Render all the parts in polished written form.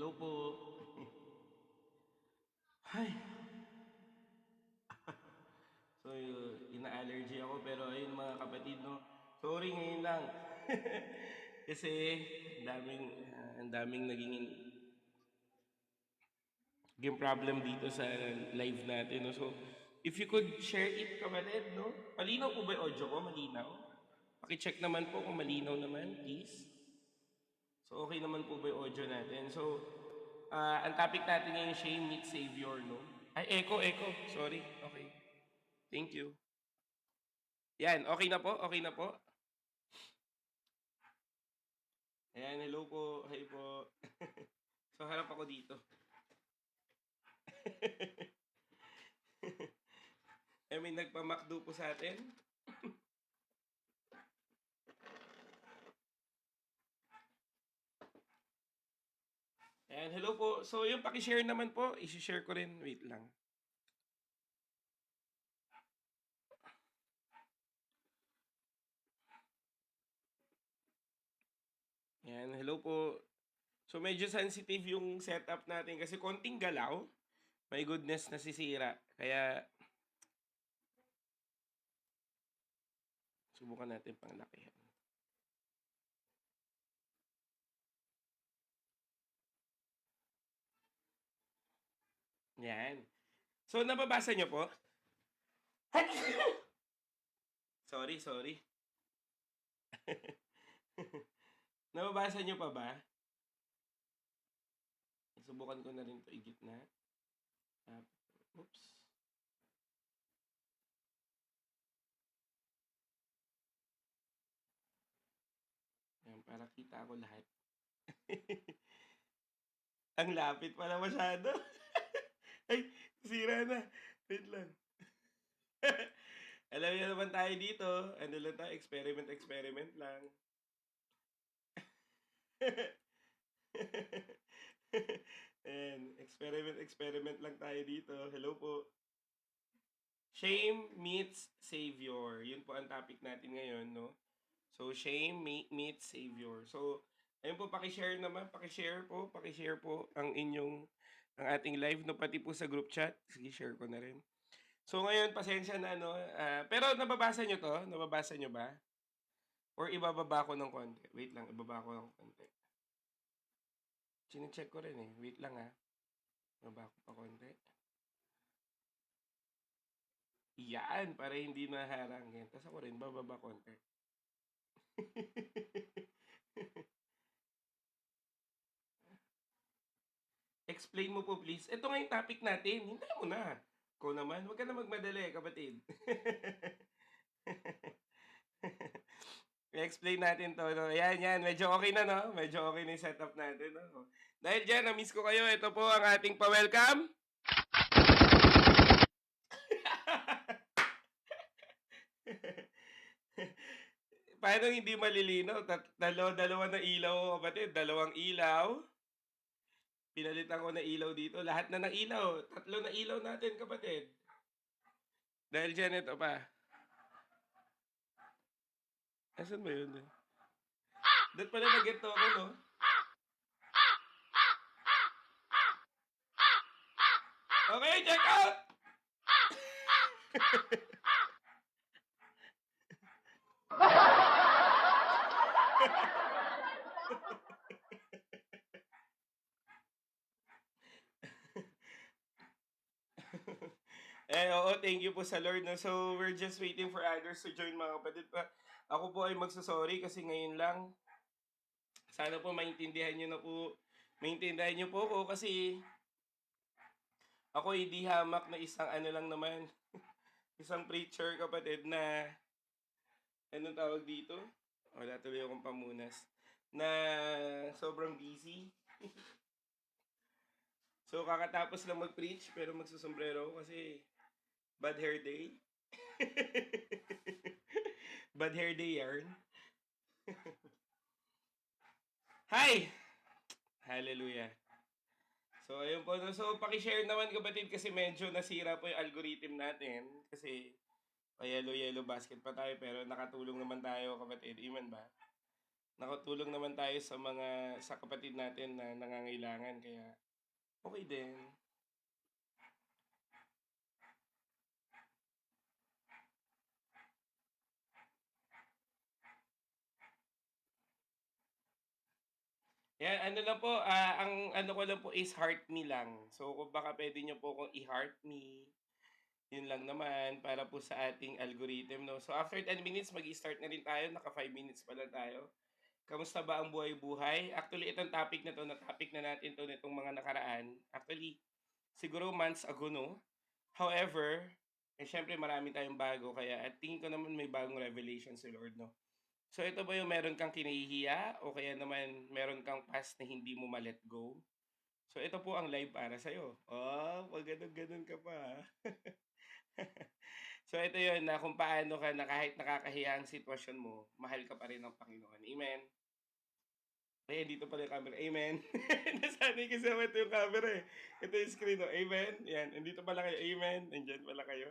Hello po. Ay, so ina-allergy ako pero ayun mga kapatid no. Sorry ngayon lang. Kasi ang daming naging problem dito sa live natin no. So if you could share it kapatid no. Malinaw po ba yung audio ko? Malinaw? Paki-check naman po kung malinaw naman, please. So okay naman po ba yung audio natin? So ang topic natin ngayon shame meets savior no. Ay, echo. Sorry. Okay. Thank you. Yan, okay na po? Okay na po? Ayan, hello po. Hi po. So, harap ako dito. May nagpa-McDo po sa atin. Ayan, hello po. So, yung paki-share naman po, isi-share ko rin. Wait lang. Ayan, hello po. So, medyo sensitive yung setup natin kasi konting galaw, my goodness, nasisira. Kaya, subukan natin panglakihan. Yan. So, nababasa nyo po? Sorry. Nababasa nyo pa ba? Subukan ko na rin to igitna. Oops. Yan, para kita ko lahat. Ang lapit pala masyado. Ay, sira na. Wait lang. Alam niyo naman tayo dito. Ano lang tayo, experiment lang. Ayan, experiment lang tayo dito. Hello po. Shame meets savior. Yun po ang topic natin ngayon, no? So, shame meets savior. So, ayun po, paki-share naman, paki-share po ang ating live, no, pati po sa group chat. Sige, share ko na rin. So, ngayon, pasensya na, no? Pero nababasa nyo to? Nababasa nyo ba? Or ibababa ko ng konti? Wait lang, ibababa ko ng konti. Sine-check ko rin eh. Wait lang ha. Ibababa ko pa konti. Yan, para hindi maharang yan. Tapos ako rin, bababa konti. Explain mo po please. Ito nga yung topic natin. Hintay mo na. Ikaw naman, huwag ka na magmadali, kapatid. I-explain natin to. No? Yan. Medyo okay na, no? Medyo okay na yung setup natin. No? Dahil dyan, na-miss ko kayo. Ito po ang ating pa-welcome. Paano hindi malilinaw? Dalawa na ilaw, kapatid. Dalawang ilaw. Pinalitan ko na ilaw dito. Lahat na ng ilaw. 3 na ilaw natin, kapatid. Dahil dyan, ito pa. Asan ba yun? Doon pala nag-get ako, no? Okay, check out! Oo, thank you po sa Lord. No? So, we're just waiting for others to join mga kapatid. Ako po ay magsasorry kasi ngayon lang. Sana po maintindihan nyo po ako kasi ako ay di hamak na isang ano lang naman. Isang preacher kapatid na anong tawag dito? Wala tuloy akong pamunas. Na sobrang busy. So, kakatapos lang mag-preach pero magsusombrero kasi bad hair day. Bad hair day yarn. Hi! Hallelujah. So, ayun po. So, paki-share naman kapatid kasi medyo nasira po yung algorithm natin. Kasi, yellow basket pa tayo pero nakatulong naman tayo kapatid. Amen ba? nakatulong naman tayo sa kapatid natin na nangangailangan, kaya okay din. Yan, ano lang po, ang ano ko lang po is heart me lang. So, kung baka pwede niyo po akong i-heart me, yun lang naman para po sa ating algorithm, no? So, after 10 minutes, mag-start na rin tayo. Naka 5 minutes pa lang tayo. Kamusta ba ang buhay-buhay? Actually, itong topic na to, na topic na natin to nitong mga nakaraan. Actually, siguro months ago, no? However, syempre marami tayong bago, kaya at tingin ko naman may bagong revelation si Lord, no? So ito ba yung meron kang kinahihiya o kaya naman meron kang past na hindi mo ma-let go? So ito po ang live para sa'yo. Oh, pag ganun ka pa. So ito yun na kung paano ka na kahit nakakahiya ang sitwasyon mo, mahal ka pa rin ng Panginoon. Amen? Eh, dito pala yung camera. Amen? Nasanay kasi ako ito yung camera eh. Ito yung screen. Oh. Amen? Yan. Nandito pala kayo. Amen? Nandyan pala kayo.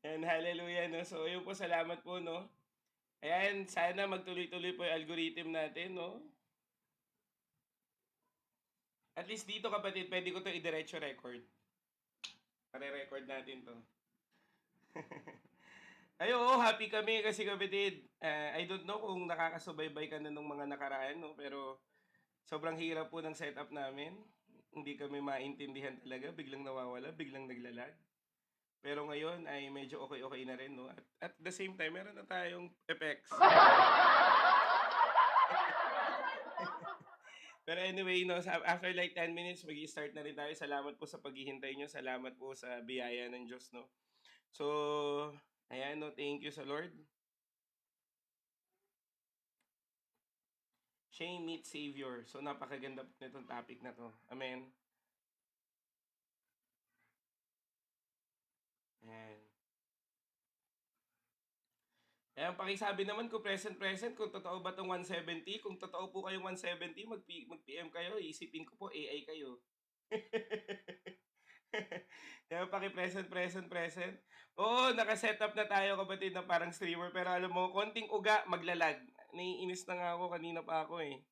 Yan, hallelujah, no? So, yun po, salamat po, no? Ayan, sana magtuloy-tuloy po yung algorithm natin, no? At least dito, kapatid, pwede ko to i-diretso record. Pare-record natin to. Ay, oo, happy kami kasi kapatid. I don't know kung nakakasubaybay ka na nung mga nakaraan, no? Pero sobrang hirap po ng setup namin. Hindi kami maintindihan talaga. Biglang nawawala, biglang naglalag. Pero ngayon ay medyo okay-okay na rin, no? At the same time, meron na tayong effects. Pero anyway, no, after like 10 minutes, mag-start na rin tayo. Salamat po sa paghihintay nyo. Salamat po sa biyaya ng Diyos, no? So, ayan, no, thank you sa Lord. Shame meets Savior. So, napakaganda po nitong topic na to. Amen. Ayan. Ayan, pakisabi naman kung present, kung totoo ba itong 170. Kung totoo po kayong 170, mag-PM kayo. Isipin ko po, AI kayo. Kaya present. Oo, naka-setup na tayo kapatid na parang streamer. Pero alam mo, konting uga, maglalag. Naiinis na nga ako, kanina pa ako eh.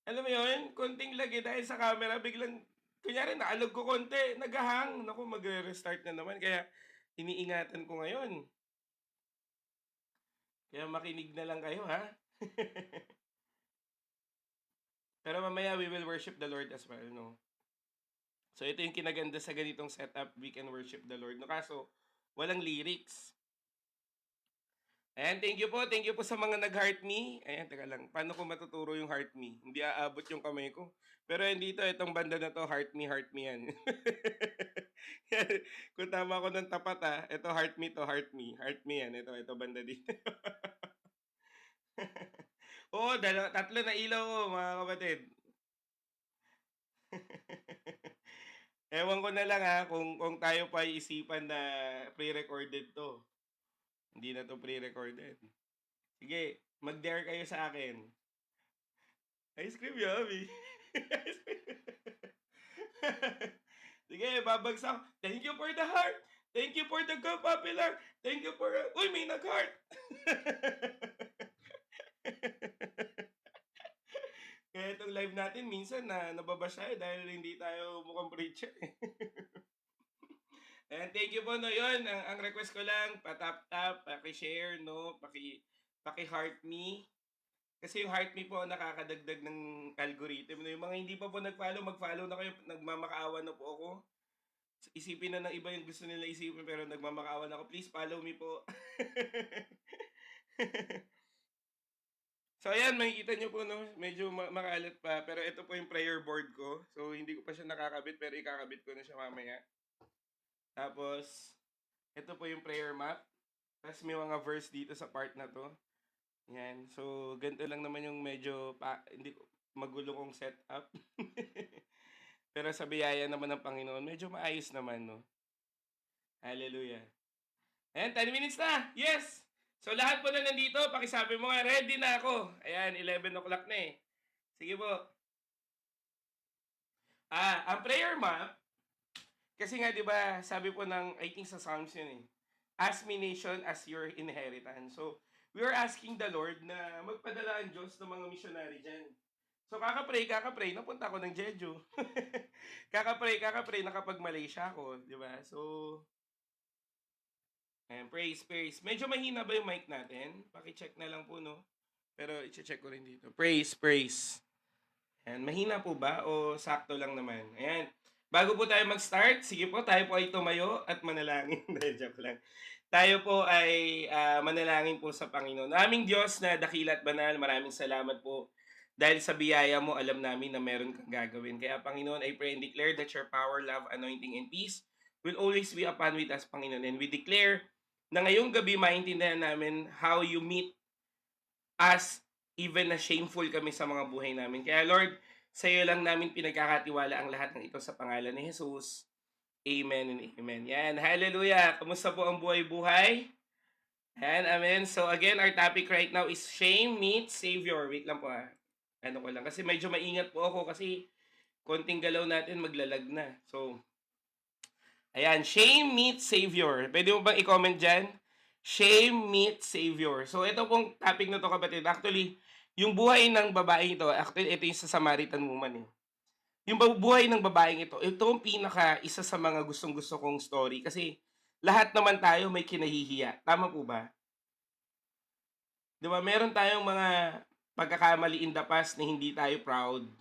Alam mo yun, konting lag eh, dahil sa camera, biglang, kunyari naalog ko konti, nagahang. Naku, magre-restart na naman. Kaya, iniingatan ko ngayon. Kaya makinig na lang kayo, ha? Pero mamaya, we will worship the Lord as well, no? So, ito yung kinaganda sa ganitong setup, we can worship the Lord. No, kaso, walang lyrics. Ayan, thank you po sa mga nag-heart me. Ayan, teka lang, paano ko matuturo yung heart me? Hindi aabot yung kamay ko. Pero yan dito, itong banda na to, heart me yan. Kung tama ko ng tapat ito heart me yan. Ito banda dito. Oo, tatlo na ilaw ko, mga kapatid. Ewan ko na lang kung tayo pa isipan na pre-recorded to. Hindi na to pre-recorded. Sige, mag-dare kayo sa akin. Ice cream yummy. Sige, babagsak. Thank you for the heart. Thank you for the go popular. Thank you for... Uy, may nag-heart. Kaya itong live natin, minsan na nababasa dahil hindi tayo mukhang preacher. And thank you po, no, yun. Ang request ko lang, patap-tap, paki-share, no, paki-heart me. Kasi yung heart me po nakakadagdag ng algorithm. No? Yung mga hindi pa po nag-follow, mag-follow na kayo. Nagmamakaawa na po ako. Isipin na ng iba yung gusto nila isipin pero nagmamakaawa na ako. Please follow me po. So ayan, makikita nyo po, no? Medyo makalat pa. Pero ito po yung prayer board ko. So hindi ko pa siya nakakabit pero ikakabit ko na siya mamaya. Tapos, ito po yung prayer map. Tapos may mga verse dito sa part na to. Yan. So, ganito lang naman yung medyo hindi magulo kong setup. Pero sa biyaya naman ng Panginoon, medyo maayos naman, no? Hallelujah. Ayan, 10 minutes na. Yes! So, lahat po na nandito, pakisabi mo nga, ready na ako. Ayan, 11 o'clock na eh. Sige po. Ang prayer map, kasi nga, di ba, sabi po ng, I think sa Psalms yun eh. as many nation as your inheritance. So, we are asking the Lord na magpadala ang Diyos ng mga missionary dyan. So, kakapray, napunta ako ng Jeju. kakapray, nakapag-Malaysia ako, di ba? So, ayan, praise. Medyo mahina ba yung mic natin? Paki-check na lang po, no? Pero, i-check ko rin dito. Praise. Ayan, mahina po ba o sakto lang naman? Ayan. Bago po tayo mag-start, sige po, tayo po ay tumayo at manalangin. Dahil joke lang. Tayo po ay manalangin po sa Panginoon. Aming Diyos na dakila at banal, maraming salamat po. Dahil sa biyaya mo, alam namin na meron kang gagawin. Kaya Panginoon, I pray and declare that your power, love, anointing, and peace will always be upon with us, Panginoon. And we declare na ngayong gabi maintindihan namin how you meet us even na shameful kami sa mga buhay namin. Kaya Lord, sa iyo lang namin pinagkakatiwala ang lahat ng ito sa pangalan ni Jesus. Amen and amen. Yan, hallelujah. Kamusta po ang buhay-buhay? Yan, amen. So again, our topic right now is shame meets savior. Wait lang po Ano ko lang. Kasi medyo maingat po ako kasi konting galaw natin maglalag na. So, ayan, shame meets savior. Pwede mo bang i-comment dyan? Shame meets savior. So ito pong topic na to kapatid. Actually, yung buhay ng babae ito, actually ito yung sa Samaritan woman eh. Yung buhay ng babaeng ito ang isa sa mga gustong-gusto kong story kasi lahat naman tayo may kinahihiya. Tama po ba? 'Di ba? Meron tayong mga pagkakamali in the past na hindi tayo proud.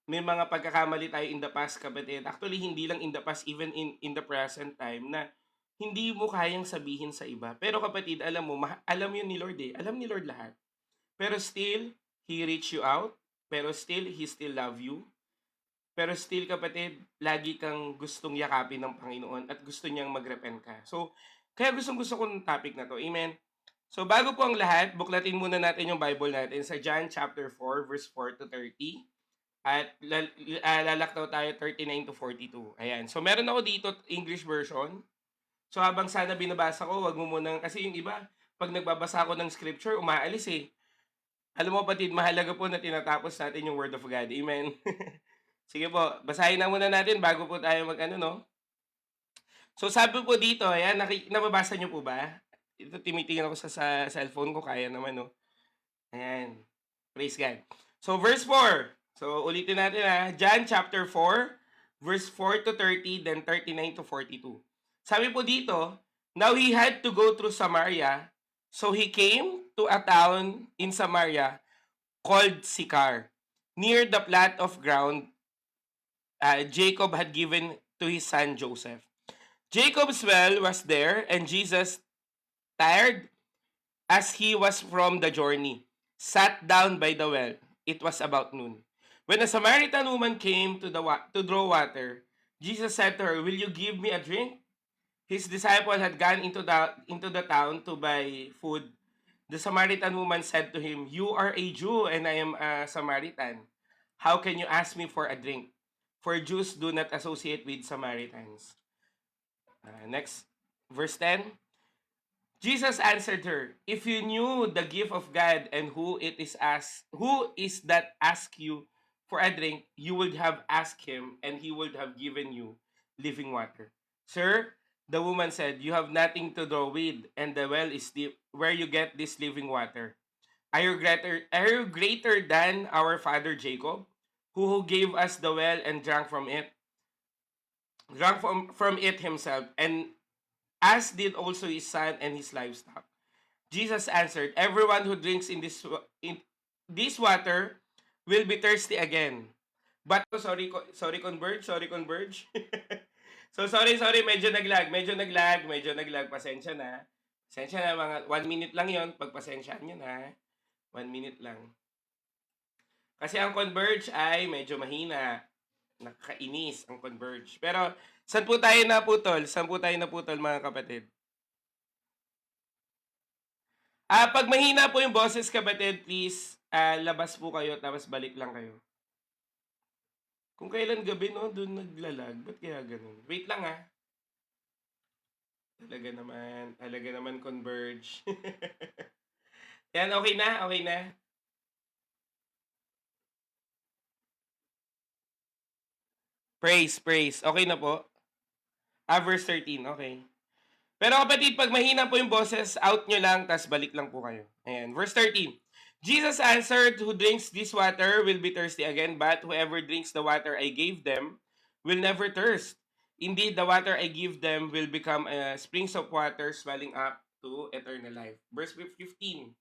May mga pagkakamali tayo in the past, kapatid. Actually, hindi lang in the past, even in the present time na hindi mo kayang sabihin sa iba. Pero kapatid, alam mo, alam yun ni Lord eh. Alam ni Lord lahat. Pero still, He reach you out. Pero still, He still love you. Pero still, kapatid, lagi kang gustong yakapin ng Panginoon at gusto niyang mag-repent ka. So, kaya gustong-gusto ko ng topic na to. Amen? So, bago po ang lahat, buklatin muna natin yung Bible natin sa John chapter 4, verse 4 to 30. At lalaktaw tayo 39 to 42. Ayan. So, meron ako dito English version. So, habang sana binabasa ko, wag mo muna, kasi yung iba, pag nagbabasa ako ng scripture, umaalis eh. Alam mo, patid, mahalaga po na tinatapos natin yung Word of God. Amen? Sige po, basahin na muna natin bago po tayo no? So sabi po dito, ayan, nababasa niyo po ba? Ito timitingnan ko sa cellphone ko, kaya naman, no? Ayan, praise God. So verse 4, so ulitin natin John chapter 4, verse 4 to 30, then 39 to 42. Sabi po dito, now he had to go through Samaria, so he came to a town in Samaria called Sychar, near the plot of ground Jacob had given to his son Joseph. Jacob's well was there, and Jesus, tired as he was from the journey, sat down by the well. It was about noon. When a Samaritan woman came to draw water, Jesus said to her, "Will you give me a drink?" His disciple had gone into the town to buy food. The Samaritan woman said to him, "You are a Jew and I am a Samaritan. How can you ask me for a drink?" For Jews do not associate with Samaritans. Next, verse 10. Jesus answered her, "If you knew the gift of God and who is that ask you for a drink, you would have asked him and he would have given you living water." "Sir," the woman said, "you have nothing to draw with, and the well is deep. Where you get this living water? Are you greater than our father Jacob, who gave us the well and drank from it himself, and as did also his son and his livestock?" Jesus answered, "Everyone who drinks in this water will be thirsty again. But Converge. So sorry, medyo naglag, pasensya na. Mga 1 minute lang 'yon, pagpasensyaan niyo na. 1 minute lang. Kasi ang Converge ay medyo mahina. Nakakainis ang Converge. Pero saan po tayo naputol? Mga kapatid? Pag mahina po yung boses, kapatid, please labas po kayo tapos balik lang kayo. Kung kailan gabi, no, doon naglalag. Ba't kaya ganun? Wait lang Talaga naman Converge. Yan, okay na? Praise. Okay na po. Verse 13, okay. Pero kapatid, pag mahina po yung boses, out nyo lang, tas balik lang po kayo. Ayan, verse 13. Jesus answered, "Who drinks this water will be thirsty again, but whoever drinks the water I gave them will never thirst. Indeed, the water I give them will become springs of water swelling up to eternal life." Verse 15.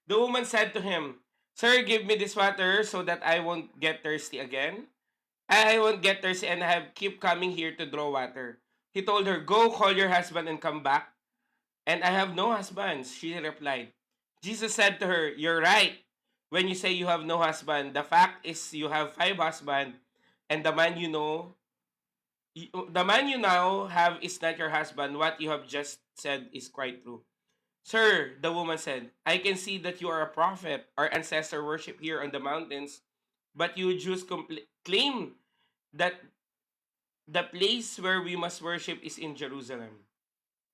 The woman said to him, "Sir, give me this water so that I won't get thirsty again. I won't get thirsty and have keep coming here to draw water." He told her, "Go call your husband and come back." "And I have no husband," she replied. Jesus said to her, "You're right when you say you have no husband. The fact is you have 5 husbands, and the man you now have is not your husband. What you have just said is quite true." "Sir," the woman said, "I can see that you are a prophet. Our ancestor worship here on the mountains, but you Jews claim that the place where we must worship is in Jerusalem."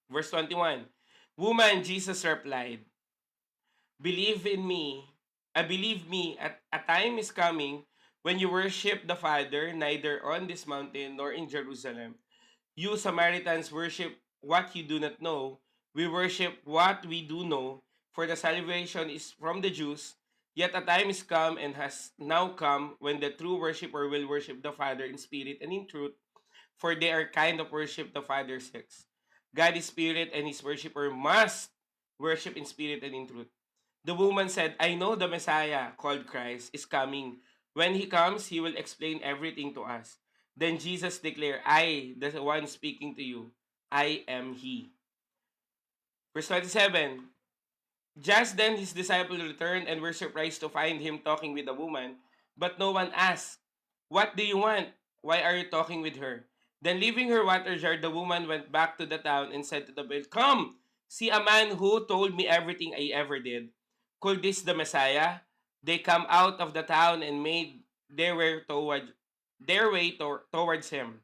Verse 21. "Woman," Jesus replied, believe me, at a time is coming when you worship the Father neither on this mountain nor in Jerusalem. You Samaritans worship what you do not know. We worship what we do know, for the salvation is from the Jews. Yet a time is come and has now come when the true worshipper will worship the Father in spirit and in truth, for they are kind of worship the Father sex. God is spirit, and his worshipper must worship in spirit and in truth." The woman said, "I know the Messiah, called Christ, is coming. When he comes, he will explain everything to us." Then Jesus declared, "I, the one speaking to you, I am he." Verse 27. Just then his disciples returned and were surprised to find him talking with the woman. But no one asked, "What do you want? Why are you talking with her?" Then leaving her water jar, the woman went back to the town and said to the boy, "Come, see a man who told me everything I ever did. Could this the Messiah?" They come out of the town and made their way towards him.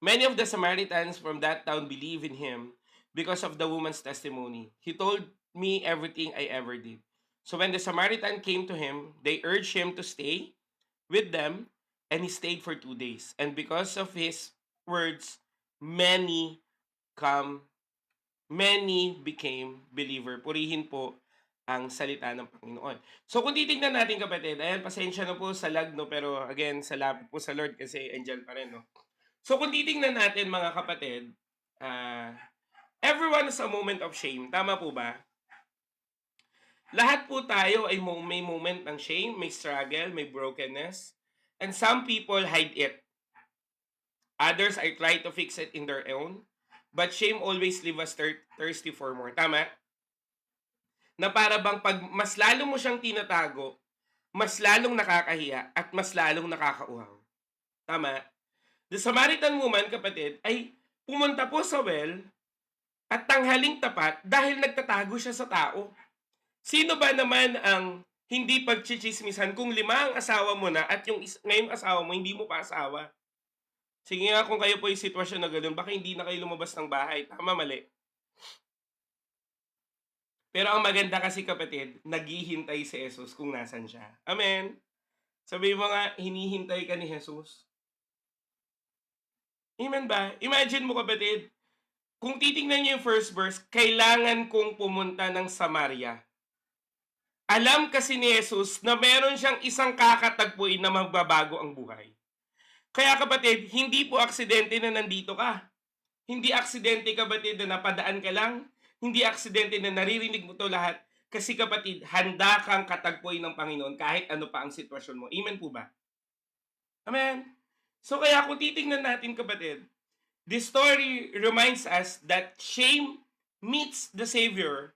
Many of the Samaritans from that town believed in him because of the woman's testimony. "He told me everything I ever did." So when the Samaritan came to him, they urged him to stay with them, and he stayed for 2 days. And because of his words, many come, many became believer. Purihin po ang salita ng Panginoon. So kung titingnan natin kapatid, ayan, pasensya na po sa lag, no? Pero again, salamat po sa Lord kasi andyan pa rin, no? So kung titingnan natin mga kapatid, ah, everyone has a moment of shame. Tama po ba? Lahat po tayo ay may moment ng shame, may struggle, may brokenness. And some people hide it. Others are try to fix it in their own. But shame always leave us thirsty for more. Tama? Na para bang pag mas lalo mo siyang tinatago, mas lalong nakakahiya at mas lalong nakakauhaw. Tama? The Samaritan woman, kapatid, ay pumunta po sa well at tanghaling tapat dahil nagtatago siya sa tao. Sino ba naman ang hindi pagchichismisan kung 5 ang asawa mo na at yung ngayong asawa mo hindi mo pa asawa? Sige nga, kung kayo po yung sitwasyon na gano'n, baka hindi na kayo lumabas ng bahay. Tama, mali? Pero ang maganda kasi kapatid, naghihintay si Jesus kung nasan siya. Amen? Sabi mo nga, hinihintay ka ni Jesus. Amen ba? Imagine mo kapatid, kung titingnan niyo yung first verse, kailangan kong pumunta ng Samaria. Alam kasi ni Jesus na meron siyang isang kakatagpuin na magbabago ang buhay. Kaya kapatid, hindi po aksidente na nandito ka. Hindi aksidente kapatid na napadaan ka lang. Hindi aksidente na naririnig mo to lahat. Kasi kapatid, handa kang katagpuin ng Panginoon kahit ano pa ang sitwasyon mo. Amen po ba? Amen. So kaya kung titingnan natin kapatid, this story reminds us that shame meets the Savior.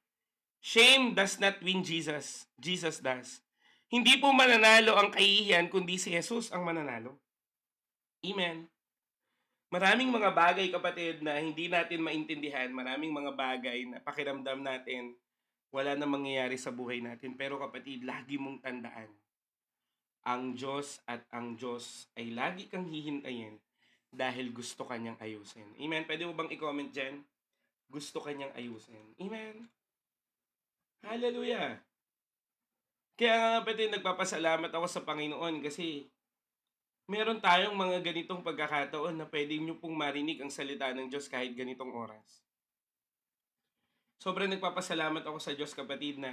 Shame does not win Jesus. Jesus does. Hindi po mananalo ang kahihiyan kundi si Jesus ang mananalo. Amen. Maraming mga bagay kapatid na hindi natin maintindihan, maraming mga bagay na pakiramdam natin wala na mangyayari sa buhay natin. Pero kapatid, lagi mong tandaan, ang Diyos at ang Diyos ay lagi kang hihintayin dahil gusto kanyang ayusin. Amen. Pwede mo bang i-comment dyan? Gusto kanyang ayusin. Amen. Hallelujah. Kaya nga kapatid, nagpapasalamat ako sa Panginoon kasi meron tayong mga ganitong pagkakataon na pwede nyo pong marinig ang salita ng Diyos kahit ganitong oras. sobrang nagpapasalamat ako sa Diyos, kapatid, na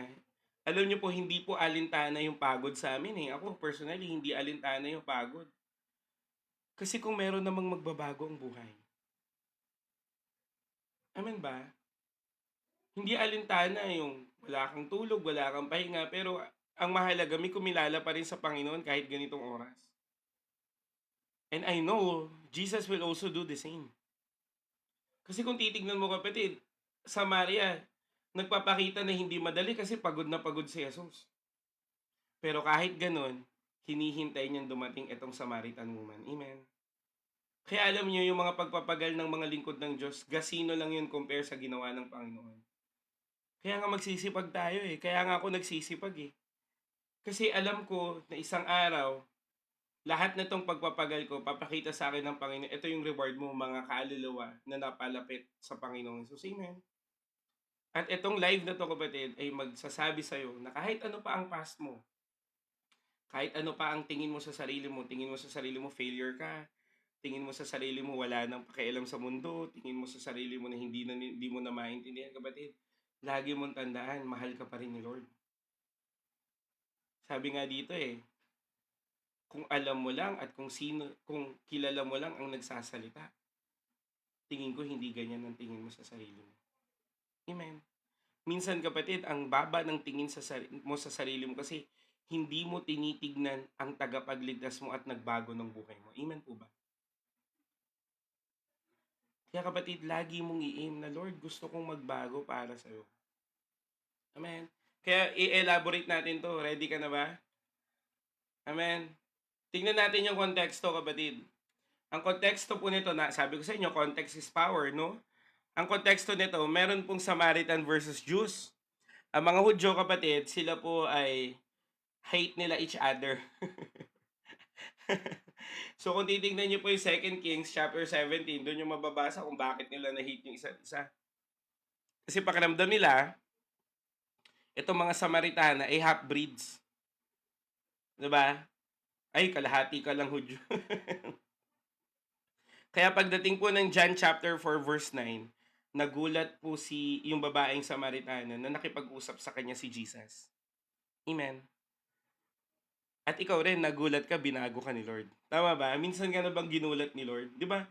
alam niyo po, hindi po alintana yung pagod sa amin eh. Ako personally, hindi alintana yung pagod. Kasi kung meron namang magbabago ang buhay. Amen ba? Hindi alintana yung wala kang tulog, wala kang pahinga, pero ang mahalaga, may kumilala pa rin sa Panginoon kahit ganitong oras. And I know, Jesus will also do the same. Kasi kung titignan mo, kapatid, Samaria, nagpapakita na hindi madali kasi pagod na pagod si Jesus. Pero kahit ganun, hinihintay niyang dumating itong Samaritan woman. Amen. Kaya alam niyo, yung mga pagpapagal ng mga lingkod ng Diyos, gasino lang yun compare sa ginawa ng Panginoon. Kaya nga magsisipag tayo eh. Kaya nga ako nagsisipag eh. Kasi alam ko na isang araw, lahat na tong pagpapagal ko, papakita sa akin ng Panginoon, ito yung reward mo, mga kaluluwa na napalapit sa Panginoon. So, amen. At itong live na to, kapatid, ay magsasabi sa'yo na kahit ano pa ang past mo, kahit ano pa ang tingin mo sa sarili mo failure ka, tingin mo sa sarili mo wala nang pakialam sa mundo, tingin mo sa sarili mo na hindi mo na maintindihan, kapatid, lagi mong tandaan, mahal ka pa rin ni Lord. Sabi nga dito eh, kung alam mo lang at kung kilala mo lang ang nagsasalita, tingin ko hindi ganyan ang tingin mo sa sarili mo. Amen. Minsan, kapatid, ang baba ng tingin mo sa sarili mo kasi hindi mo tinitignan ang tagapagligtas mo at nagbago ng buhay mo. Amen po ba? Kaya kapatid, lagi mong i-aim na, Lord, gusto kong magbago para sa'yo. Amen. Kaya i-elaborate natin to. Ready ka na ba? Amen. Tingnan natin yung konteksto, kapatid. Ang konteksto po nito, na sabi ko sa inyo, context is power, no? Ang konteksto nito, meron pong Samaritan versus Jews. Ang mga Hudyo, kapatid, sila po ay hate nila each other. So kung titignan niyo po yung 2 Kings chapter 17, doon yung mababasa kung bakit nila na-hate yung isa't isa. Kasi pakiramdam nila, itong mga Samaritana ay half-breeds. Diba? Ay, kalahati ka lang Hudyo. Kaya pagdating po ng John chapter 4 verse 9, nagulat po yung babaeng Samaritana na nakipag-usap sa kanya si Jesus. Amen. At ikaw rin, nagulat ka, binago ka ni Lord. Tama ba? Minsan ka na bang ginulat ni Lord? Di ba?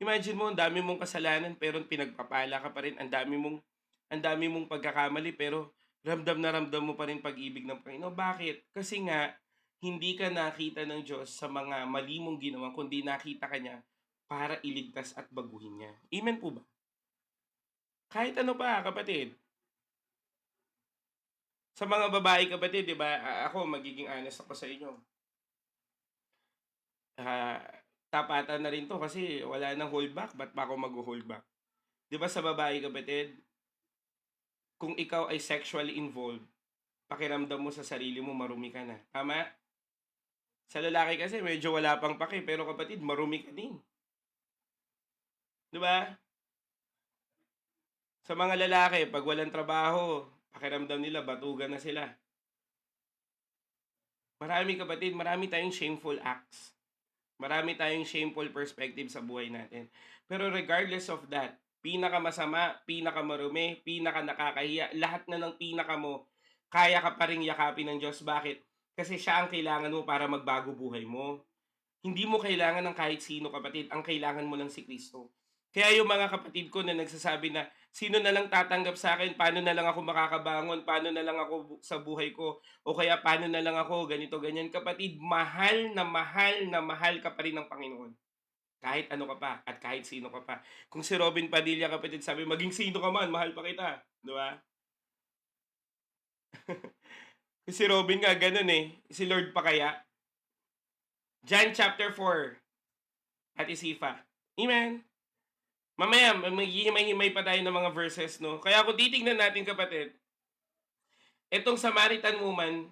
Imagine mo, ang dami mong kasalanan pero pinagpapala ka pa rin. Ang dami mong pagkakamali pero ramdam na ramdam mo pa rin pag-ibig ng Panginoon. Bakit? Kasi nga, hindi ka nakita ng Diyos sa mga mali mong ginawa, kundi nakita ka niya para iligtas at baguhin niya. Amen po ba? Kahit ano pa, kapatid. Sa mga babae, kapatid, di ba? Ako, magiging honest ako sa inyo. Tapatan na rin to kasi wala nang hold back. Ba't pa ako mag-hold back? Di ba sa babae, kapatid, kung ikaw ay sexually involved, pakiramdam mo sa sarili mo, marumi ka na. Tama? Sa lalaki kasi, medyo wala pang paki, pero kapatid, marumi ka din. Di ba? Sa mga lalaki, pag walang trabaho, pakiramdam nila, batugan na sila. Marami, kapatid, marami tayong shameful acts. Marami tayong shameful perspective sa buhay natin. Pero regardless of that, pinakamasama, pinakamarumi, pinakanakakahiya, lahat na ng pinaka mo, kaya ka pa rin yakapin ng Diyos. Bakit? Kasi siya ang kailangan mo para magbago buhay mo. Hindi mo kailangan ng kahit sino, kapatid. Ang kailangan mo lang si Kristo. Kaya yung mga kapatid ko na nagsasabi na, sino na lang tatanggap sa akin, paano na lang ako makakabangon, paano na lang ako sa buhay ko, o kaya paano na lang ako, ganito, ganyan. Kapatid, mahal na mahal ka pa rin ng Panginoon. Kahit ano ka pa, at kahit sino ka pa. Kung si Robin Padilla, kapatid, sabi, maging sino ka man, mahal pa kita. Di ba? Si Robin nga, ganun eh. Si Lord pa kaya? John chapter 4, at Isifa. Amen. Mamaya, maghihimay-himay pa tayo ng mga verses, no? Kaya kung titignan natin, kapatid, itong Samaritan woman,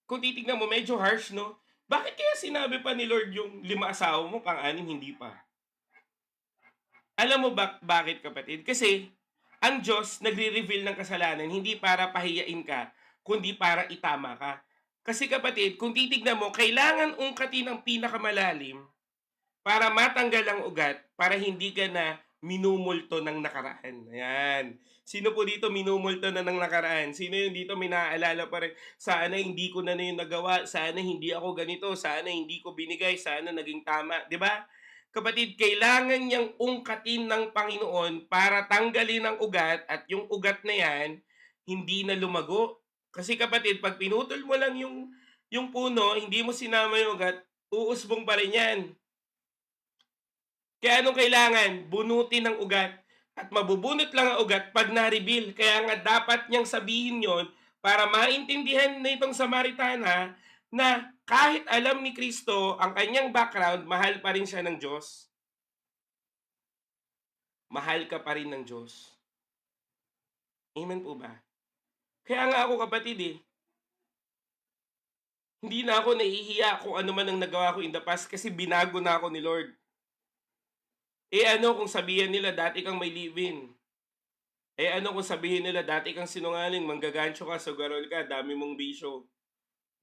kung titignan mo, medyo harsh, no? Bakit kaya sinabi pa ni Lord yung 5 asawa mo, pang-6 hindi pa? Alam mo bakit, kapatid? Kasi, ang Diyos nagre-reveal ng kasalanan, hindi para pahiyain ka, kundi para itama ka. Kasi kapatid, kung titignan mo, kailangan ungkatin ang pinakamalalim para matanggal ang ugat, para hindi ka na minumulto ng nakaraan. Ayan. Sino po dito minumulto na ng nakaraan? Sino yung dito may naaalala pa rin? Sana hindi ko na yung nagawa. Sana hindi ako ganito. Sana hindi ko binigay. Sana naging tama. 'Di ba? Kapatid, kailangan niyang ungkatin ng Panginoon para tanggalin ang ugat at yung ugat na yan, hindi na lumago. Kasi kapatid, pag pinutol mo lang yung puno, hindi mo sinama yung ugat, uusbong pa rin yan. Kaya anong kailangan? Bunutin ng ugat. At mabubunot lang ang ugat pag na-reveal. Kaya nga dapat niyang sabihin yon para maintindihan na itong Samaritana na kahit alam ni Kristo ang kanyang background, mahal pa rin siya ng Diyos. Mahal ka pa rin ng Diyos. Amen po ba? Kaya nga ako kapatid hindi na ako nahihiya kung ano man ang nagawa ko in the past kasi binago na ako ni Lord. Ano kung sabihin nila dati kang may live-in? Ano kung sabihin nila dati kang sinungaling, manggagancho ka, sugarol ka, dami mong bisyo.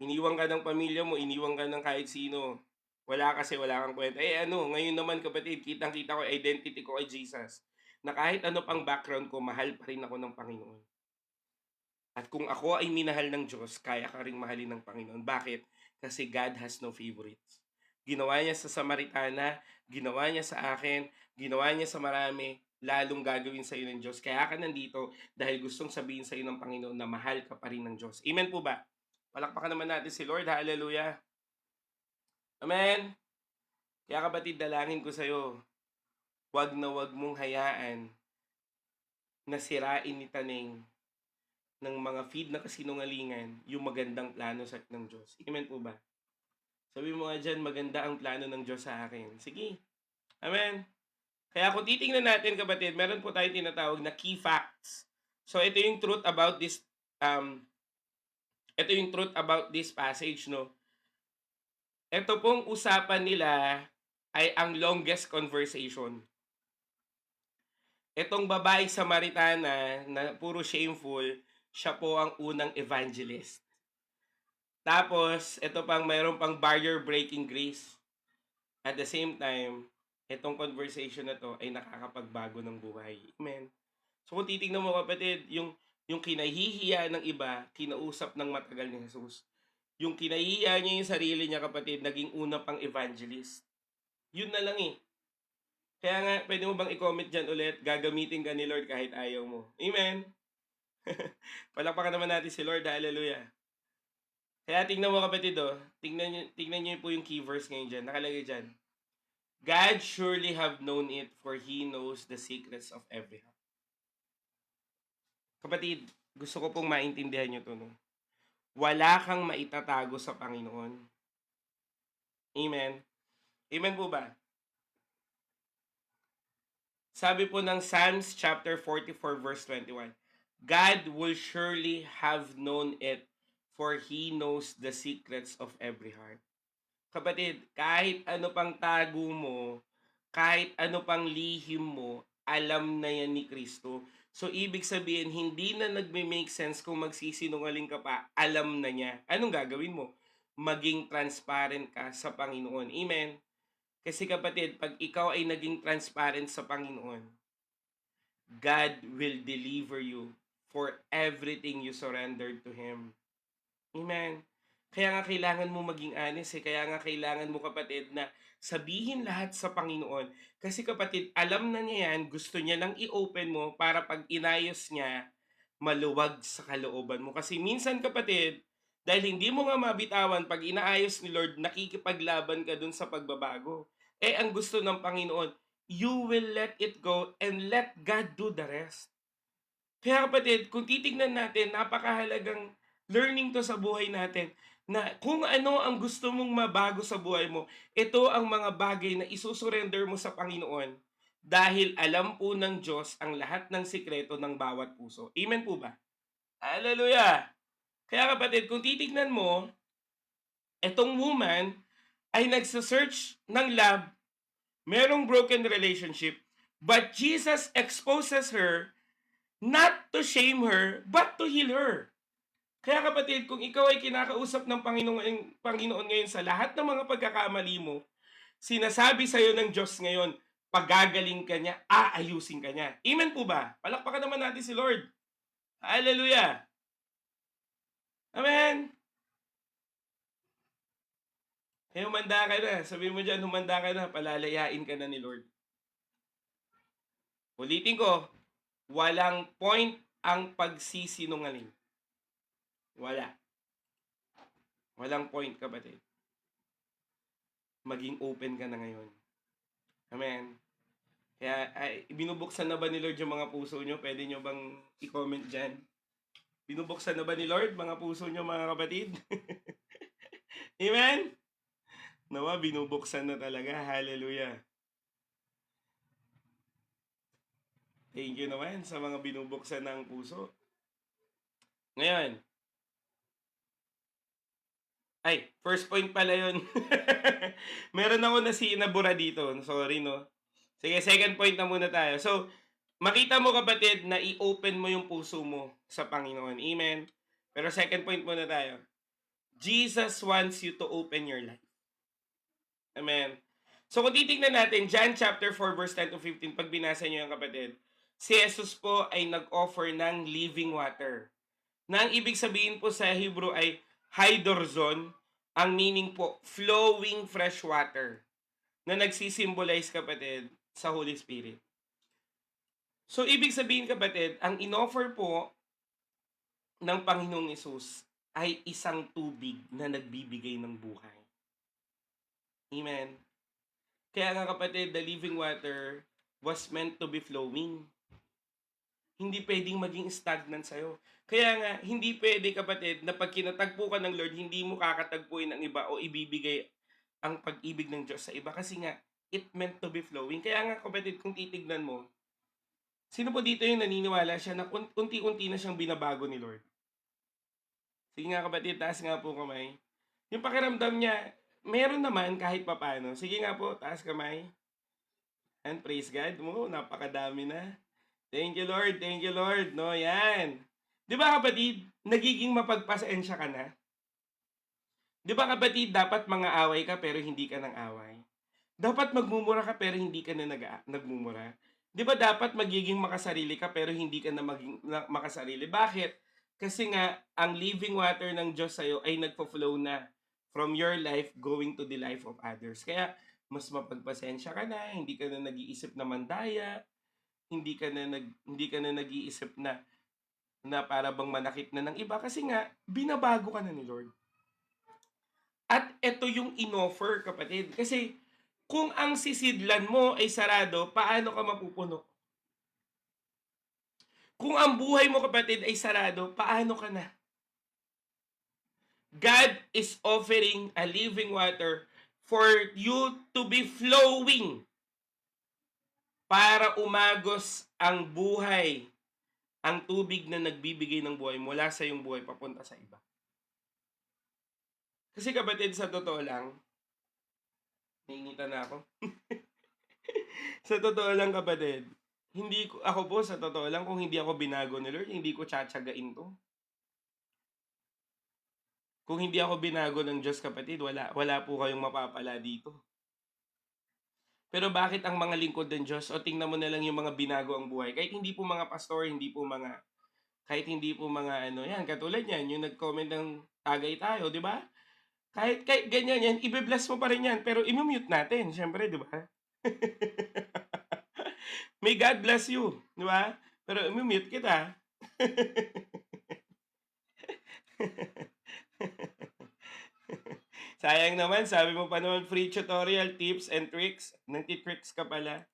Iniwan ka ng pamilya mo, iniwan ka ng kahit sino. Wala kasi, wala kang kwenta. Ngayon naman kapatid, kitang-kita ko identity ko kay Jesus. Na kahit ano pang background ko, mahal pa rin ako ng Panginoon. At kung ako ay minahal ng Diyos, kaya ka ring mahalin ng Panginoon. Bakit? Kasi God has no favorites. Ginawa niya sa Samaritana, ginawa niya sa akin, ginawa niya sa marami, lalong gagawin sa iyo ng Diyos. Kaya ka nandito dahil gustong sabihin sa iyo ng Panginoon na mahal ka pa rin ng Diyos. Amen po ba? Palakpakan naman natin si Lord. Hallelujah. Amen. Kaya kapatid, dalangin ko sa iyo, wag na wag mong hayaan na sirain ni Taning ng mga feed na kasinungalingan yung magandang plano ng Diyos. Amen po ba? Sabi mo nga dyan, maganda ang plano ng Diyos sa akin. Sige. Amen. Kaya kung titingnan natin kapatid, meron po tayong tinatawag na key facts. So ito yung truth about this passage, no? Ito pong usapan nila ay ang longest conversation. Itong babaeng Samaritana na puro shameful, siya po ang unang evangelist. Tapos, ito pang mayroon pang barrier-breaking grace. At the same time, itong conversation na to ay nakakapagbago ng buhay. Amen. So kung titignan mo kapatid, yung kinahihiya ng iba, kinausap ng matagal ni Jesus. Yung kinahihiya niya yung sarili niya kapatid, naging una pang evangelist. Yun na lang Kaya nga, pwede mo bang i-comment dyan ulit, gagamitin ka ni Lord kahit ayaw mo. Amen. Palakpakan naman natin si Lord. Hallelujah. Kaya tingnan mo kapatid, tingnan niyo po yung key verse ngayon dyan. Nakalagay dyan. God surely have known it, for He knows the secrets of every heart. Kapatid, gusto ko pong maintindihan nyo to. Wala kang maitatago sa Panginoon. Amen. Amen po ba? Sabi po ng Psalms chapter 44 verse 21, God will surely have known it, for He knows the secrets of every heart. Kapatid, kahit ano pang tago mo, kahit ano pang lihim mo, alam na yan ni Kristo. So, ibig sabihin, hindi na nagme-make sense kung magsisinungaling ka pa, alam na niya. Anong gagawin mo? Maging transparent ka sa Panginoon. Amen? Kasi kapatid, pag ikaw ay naging transparent sa Panginoon, God will deliver you for everything you surrendered to Him. Amen. Kaya nga kailangan mo maging honest Kaya nga kailangan mo kapatid na sabihin lahat sa Panginoon. Kasi kapatid, alam na niya yan, gusto niya lang i-open mo para pag inayos niya, maluwag sa kalooban mo. Kasi minsan kapatid, dahil hindi mo nga mabitawan, pag inaayos ni Lord, nakikipaglaban ka dun sa pagbabago. Ang gusto ng Panginoon, you will let it go and let God do the rest. Kaya kapatid, kung titignan natin, napakahalagang learning to sa buhay natin na kung ano ang gusto mong mabago sa buhay mo, ito ang mga bagay na isusurrender mo sa Panginoon dahil alam po ng Diyos ang lahat ng sikreto ng bawat puso. Amen po ba? Hallelujah! Kaya kapatid, kung titignan mo, itong woman ay nagsasearch ng love, merong broken relationship, but Jesus exposes her not to shame her, but to heal her. Kaya kapatid, kung ikaw ay kinakausap ng Panginoon ngayon sa lahat ng mga pagkakamali mo, sinasabi sa iyo ng Diyos ngayon, pagagaling ka niya, aayusin ka niya. Amen po ba? Palakpakan naman natin si Lord. Hallelujah! Amen! Kaya humanda ka na. Sabi mo dyan, humanda ka na. Palalayain ka na ni Lord. Ulitin ko, walang point ang pagsisinungaling. Wala. Walang point, kapatid. Maging open ka na ngayon. Amen. Kaya, binubuksan na ba ni Lord yung mga puso nyo? Pwede nyo bang i-comment dyan? Binubuksan na ba ni Lord mga puso nyo, mga kapatid? Amen? Nawa, binubuksan na talaga. Hallelujah. Thank you naman sa mga binubuksan ng puso. Ngayon, first point pala yun. Meron ako na sinabura dito. Sorry, no? Sige, second point na muna tayo. So, makita mo, kapatid, na i-open mo yung puso mo sa Panginoon. Amen? Pero second point muna tayo. Jesus wants you to open your life. Amen? So, kung titignan natin, John chapter 4, verse 10 to 15, pag binasa nyo yung kapatid, si Jesus po ay nag-offer ng living water. Na ang ibig sabihin po sa Hebrew ay hydrorzon, ang meaning po, flowing fresh water, na nagsisimbolize, kapatid, sa Holy Spirit. So, ibig sabihin, kapatid, ang inoffer po ng Panginoong Hesus ay isang tubig na nagbibigay ng buhay. Amen. Kaya nga, kapatid, the living water was meant to be flowing. Hindi pwedeng maging stagnant sa'yo. Kaya nga, hindi pwede, kapatid, na pag kinatagpo ka ng Lord, hindi mo kakatagpuin ng iba o ibibigay ang pag-ibig ng Diyos sa iba. Kasi nga, it meant to be flowing. Kaya nga, kapatid, kung titignan mo, sino po dito yung naniniwala siya na unti-unti na siyang binabago ni Lord? Sige nga, kapatid, taas nga po kamay. Yung pakiramdam niya, meron naman kahit papano. Sige nga po, taas kamay. And praise God mo, napakadami na. Thank you, Lord. Thank you, Lord. No, yan. Di ba, kapatid, nagiging mapagpasensya ka na? Di ba, kapatid, dapat mga away ka pero hindi ka ng away? Dapat magmumura ka pero hindi ka na nagmumura? Di ba dapat magiging makasarili ka pero hindi ka na maging makasarili? Bakit? Kasi nga, ang living water ng Diyos sa'yo ay nagpo-flow na from your life going to the life of others. Kaya, mas mapagpasensya ka na, hindi ka na nag-iisip na mandaya, hindi ka na nag-iisip na para bang manakit na ng iba kasi nga binabago ka na ni Lord. At ito yung inoffer, kapatid, kasi kung ang sisidlan mo ay sarado, paano ka mapupuno? Kung ang buhay mo, kapatid, ay sarado, paano ka na? God is offering a living water for you to be flowing para umagos ang buhay, ang tubig na nagbibigay ng buhay mula sa iyong buhay papunta sa iba. Kasi, kapatid, sa totoo lang, naingitan na ako. Sa totoo lang, kapatid, ako po, sa totoo lang, kung hindi ako binago ni Lord, hindi ko tsatsagain to. Kung hindi ako binago ng Diyos, kapatid, wala po kayong mapapala dito. Pero bakit ang mga lingkod ng Diyos, o tingnan mo na lang yung mga binago ang buhay, kahit hindi po mga pastor, kahit hindi po mga yan, katulad yan, yung nag-comment ng tagay tayo, di ba? Kahit ganyan yan, i-bless mo pa rin yan, pero i-mute natin, syempre, di ba? May God bless you, di ba? Pero i-mute kita. Sayang naman, sabi mo pa naman free tutorial, tips and tricks. Nagtitricks ka pala.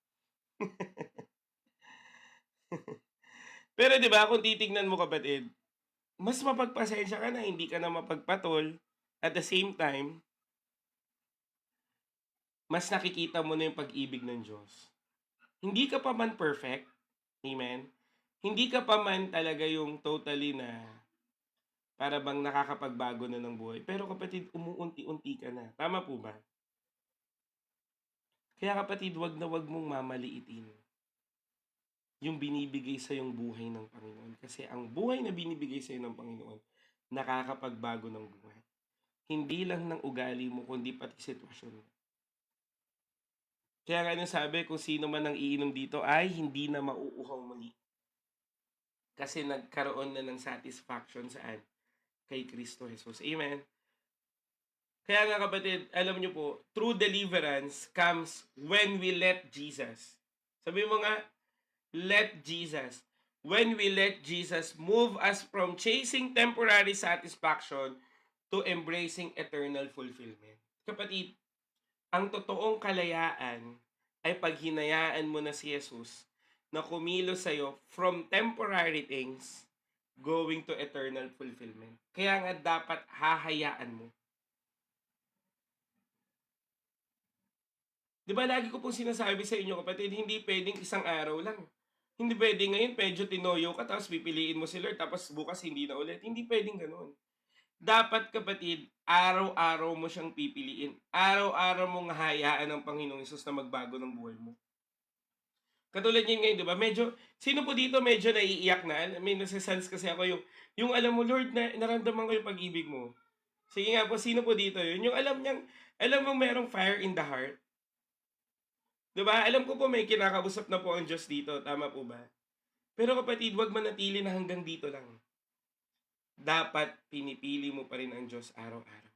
Pero 'di ba, kung titignan mo, kapatid, mas mapagpasensya ka na, hindi ka na mapagpatol. At the same time, mas nakikita mo na yung pag-ibig ng Diyos. Hindi ka pa man perfect. Amen? Hindi ka pa man talaga yung totally na para bang nakakapagbago na ng buhay. Pero, kapatid, umuunti-unti ka na. Tama po ba? Kaya, kapatid, wag na wag mong mamaliitin yung binibigay sa yung buhay ng Panginoon. Kasi ang buhay na binibigay sa ng Panginoon, nakakapagbago ng buhay. Hindi lang ng ugali mo, kundi pati sitwasyon mo. Kaya nga sabi, kung sino man ang iinom dito ay hindi na mauuhaw muli. Kasi nagkaroon na ng satisfaction saan? Kay Kristo Jesus. Amen. Kaya nga kapatid, alam niyo po, true deliverance comes when we let Jesus. Sabi mo nga, let Jesus. When we let Jesus move us from chasing temporary satisfaction to embracing eternal fulfillment. Kapatid, ang totoong kalayaan ay pag hinayaan mo na si Jesus na kumilos sa'yo from temporary things going to eternal fulfillment. Kaya nga dapat hahayaan mo. Di ba lagi ko pong sinasabi sa inyo kapatid, hindi pwedeng isang araw lang. Hindi pwedeng ngayon medyo tinoyo ka tapos pipiliin mo si Lord tapos bukas hindi na ulit. Hindi pwedeng ganun. Dapat kapatid, araw-araw mo siyang pipiliin. Araw-araw mong hayaan ng Panginoong Hesus na magbago ng buhay mo. Katulad niyan ngayon, di ba? Medyo, sino po dito medyo naiiyak na? May nasa-sense kasi ako yung alam mo, Lord, na naramdaman ko yung pag-ibig mo. Sige nga po, sino po dito yun? Yung alam mo merong fire in the heart. Di ba? Alam ko po may kinakausap na po ang Diyos dito. Tama po ba? Pero kapatid, wag manatili na hanggang dito lang. Dapat pinipili mo pa rin ang Diyos araw-araw.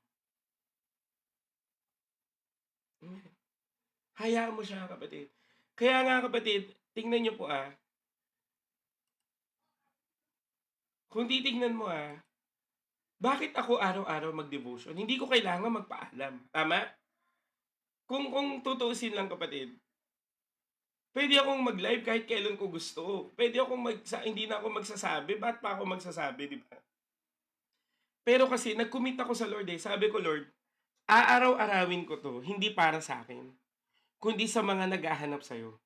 Hayaan mo siya kapatid. Kaya nga kapatid, tingnan niyo po kung titignan mo bakit ako araw-araw mag-devotion? Hindi ko kailangan magpaalam. Tama? Kung tutuusin lang kapatid, pwede akong mag-live kahit kailan ko gusto. Pwede akong hindi na ako magsasabi. Ba't pa ako magsasabi, di ba? Pero kasi nag-commit ako sa Lord Sabi ko, Lord, aaraw-arawin ko to, hindi para sa akin, kundi sa mga naghahanap sa'yo.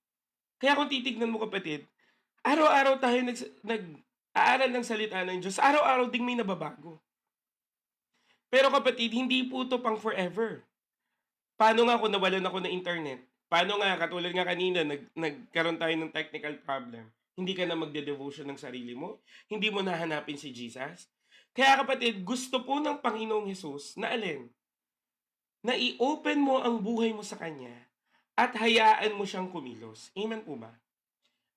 Kaya kung titignan mo kapatid, araw-araw tayo nag-aaral ng salita ng Diyos, araw-araw ding may nababago. Pero kapatid, hindi po ito pang forever. Paano nga kung nawalan ako ng internet? Paano nga, katulad nga kanina, nagkaroon tayo ng technical problem. Hindi ka na magde-devotion ng sarili mo? Hindi mo nahanapin si Jesus? Kaya kapatid, gusto po ng Panginoong Hesus na alin? Na i-open mo ang buhay mo sa Kanya at hayaan mo siyang kumilos. Amen po ba?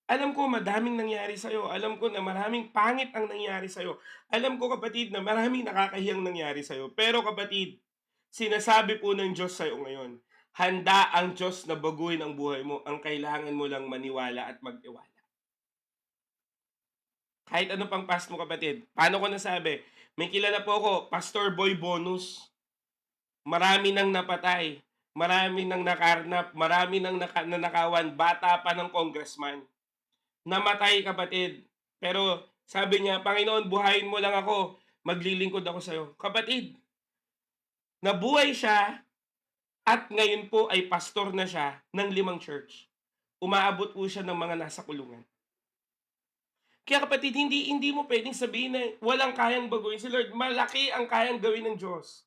Alam ko madaming nangyari sa'yo. Alam ko na maraming pangit ang nangyari sa'yo. Alam ko kapatid na maraming nakakahiyang nangyari sa'yo. Pero kapatid, sinasabi po ng Diyos sa'yo ngayon, handa ang Diyos na baguhin ang buhay mo. Ang kailangan mo lang maniwala at magtiwala. Kahit ano pang past mo kapatid. Paano ko nasabi? May kilala po ako, Pastor Boy Bonus. Marami nang napatay. Marami nang nakarnap. Marami nang nanakawan. Bata pa ng congressman. Namatay kapatid. Pero sabi niya, Panginoon, buhayin mo lang ako. Maglilingkod ako sa'yo. Kapatid, nabuhay siya at ngayon po ay pastor na siya ng 5 church. Umaabot po siya ng mga nasa kulungan. Kaya kapatid, hindi mo pwedeng sabihin na walang kayang baguhin si Lord. Malaki ang kayang gawin ng Diyos.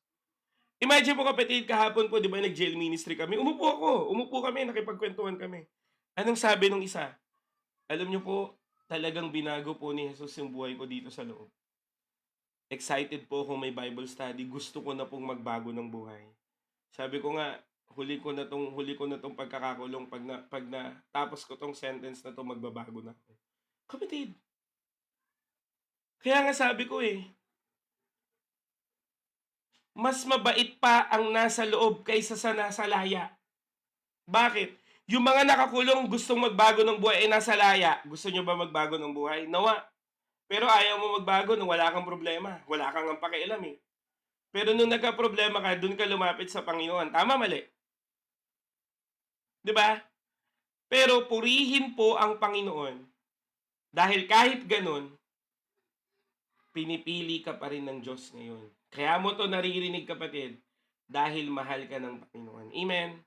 Imagine po kapatid, kahapon po, di ba, nag-jail ministry kami. Umupo kami, nakipagkwentuhan kami. Anong sabi nung isa? Alam niyo po, talagang binago po ni Jesus yung buhay ko dito sa loob. Excited po kung may Bible study. Gusto ko na pong magbago ng buhay. Sabi ko nga, huli ko na tong pagkakakulong pag na tapos ko tong sentence na to, magbabago na ako. Kapatid, kaya nga sabi ko mas mabait pa ang nasa loob kaysa sa nasa laya. Bakit? Yung mga nakakulong gustong magbago ng buhay ay nasa laya. Gusto nyo ba magbago ng buhay? Nawa. Pero ayaw mo magbago nung wala kang problema. Wala kang ang pakialam Pero nung nagka-problema ka, dun ka lumapit sa Panginoon. Tama, mali? Diba? Pero purihin po ang Panginoon. Dahil kahit ganun, pinipili ka pa rin ng Diyos ngayon. Kaya mo to naririnig kapatid, dahil mahal ka ng Panginoon. Amen?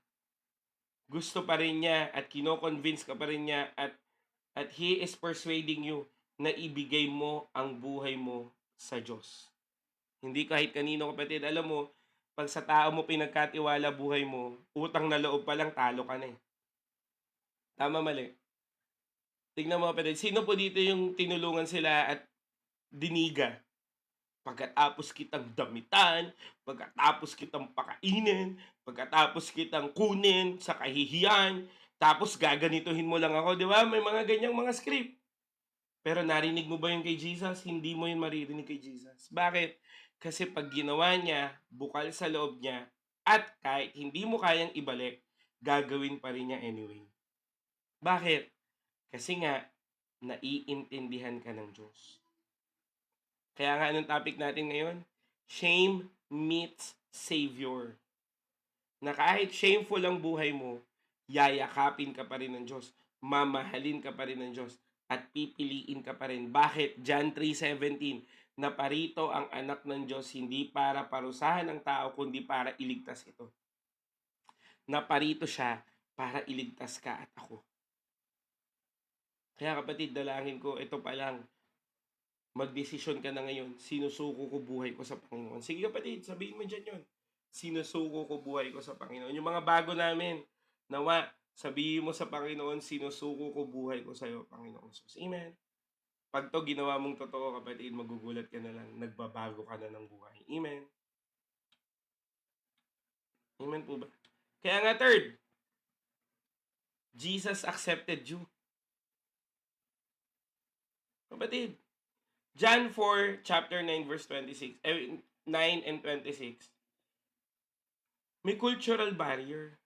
Gusto pa rin niya at kino-convince ka pa rin niya at He is persuading you na ibigay mo ang buhay mo sa Diyos. Hindi kahit kanino kapatid. Alam mo, pag sa tao mo pinagkatiwala buhay mo, utang na loob pa lang, talo ka na Tama, mali? Tignan mo kapatid, sino po dito yung tinulungan sila at diniga? pagkatapos kitang damitan, pagkatapos kitang pakainin, pagkatapos kitang kunin sa kahihiyan, tapos gaganituhin mo lang ako, di ba? May mga ganyang mga script. Pero narinig mo ba yun kay Jesus? Hindi mo yun maririnig kay Jesus. Bakit? Kasi pag ginawa niya, bukal sa loob niya, at kahit hindi mo kayang ibalik, gagawin pa rin niya anyway. Bakit? Kasi nga, naiintindihan ka ng Diyos. Kaya nga, anong topic natin ngayon? Shame meets Savior. Na kahit shameful ang buhay mo, yayakapin ka pa rin ng Diyos. Mamahalin ka pa rin ng Diyos. At pipiliin ka pa rin. Bakit? John 3:17, na parito ang anak ng Diyos hindi para parusahan ang tao, kundi para iligtas ito. Na parito siya para iligtas ka at ako. Kaya kapatid, dalangin ko, ito pa lang, magdesisyon ka na ngayon, sinusuko ko buhay ko sa Panginoon. Sige kapatid, sabihin mo dyan yun. Sinusuko ko buhay ko sa Panginoon. Yung mga bago namin, nawa, sabihin mo sa Panginoon, sinusuko ko buhay ko sa iyo, Panginoon Jesus. Amen. Pag to ginawa mong totoo kapatid, magugulat ka na lang, nagbabago ka na ng buhay. Amen. Amen po ba? Kaya nga third, Jesus accepted you. Kapatid, John 4, chapter 9, verse 26, 9 and 26, may cultural barrier.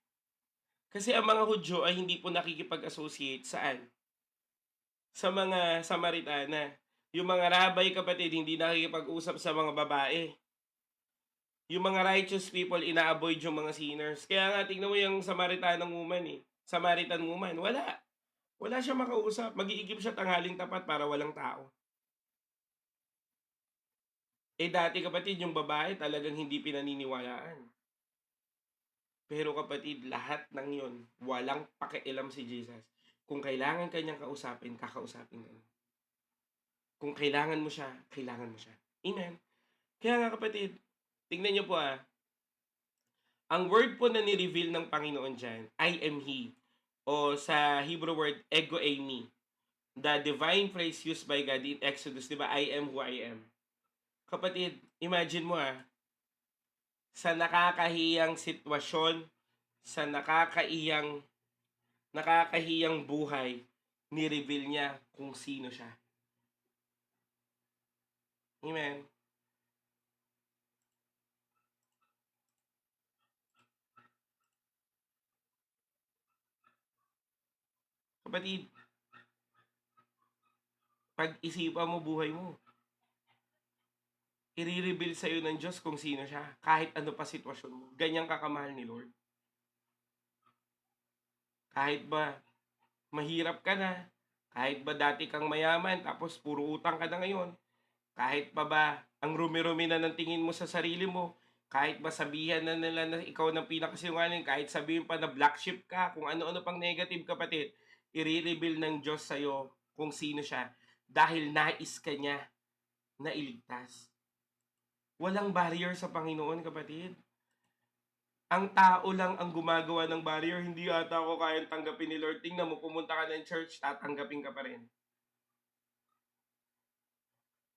Kasi ang mga Hudyo ay hindi po nakikipag-associate saan? Sa mga Samaritana. Yung mga rabay kapatid, hindi nakikipag-usap sa mga babae. Yung mga righteous people, ina-avoid yung mga sinners. Kaya nga, tingnan mo yung Samaritan woman, wala. Wala siya makausap. Mag-iigib siya tanghaling tapat para walang tao. Dati kapatid, yung babae talagang hindi pinaniniwalaan. Pero kapatid, lahat ng yon, walang pakialam si Jesus. Kung kailangan kanyang kausapin, kakausapin ka. Kung kailangan mo siya, kailangan mo siya. Amen. Kaya nga kapatid, tingnan niyo po ang word po na ni-reveal ng Panginoon dyan, I am He. O sa Hebrew word, ego eimi. The divine phrase used by God in Exodus, di ba? I am who I am. Kapatid, imagine mo sa nakakahiyang sitwasyon, sa nakakahiyang buhay, ni-reveal niya kung sino siya. Amen. Kapatid, pag-isipan mo buhay mo, i-reveal sa'yo ng Diyos kung sino siya, kahit ano pa sitwasyon mo. Ganyang kakamahal ni Lord. Kahit ba mahirap ka na, kahit ba dati kang mayaman, tapos puro utang ka na ngayon, kahit pa ba ang rumi-rumi na ng tingin mo sa sarili mo, kahit ba sabihan na nila na ikaw ng pinakasinungaling, kahit sabihin pa na black sheep ka, kung ano-ano pang negative kapatid, i-reveal ng Diyos sa'yo kung sino siya. Dahil nais ka niya na iligtas. Walang barrier sa Panginoon kapatid. Ang tao lang ang gumagawa ng barrier, hindi ata ako kayang tanggapin ni Lord. Tingnan mo, pumunta ka ng church, tatanggapin ka pa rin.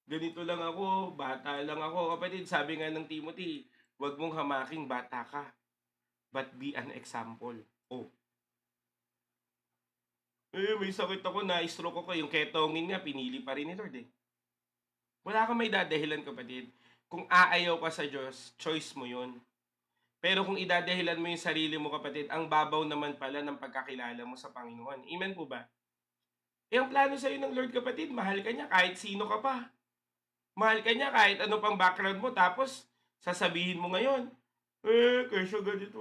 Ganito lang ako, bata lang ako. Kapatid, sabi nga ng Timothy, huwag mong hamaking bata ka, but be an example. Oh. May sakit ako, na-stroke ako. Yung ketongin nga, pinili pa rin ni Lord eh. Wala kang may dadahilan kapatid. Kung aayaw ka sa Diyos, choice mo yun. Pero kung idadahilan mo yung sarili mo kapatid, ang babaw naman pala ng pagkakilala mo sa Panginoon. Amen po ba? Ang plano sa'yo ng Lord kapatid, mahal ka niya kahit sino ka pa. Mahal ka niya kahit ano pang background mo. Tapos, sasabihin mo ngayon, kesyo ganito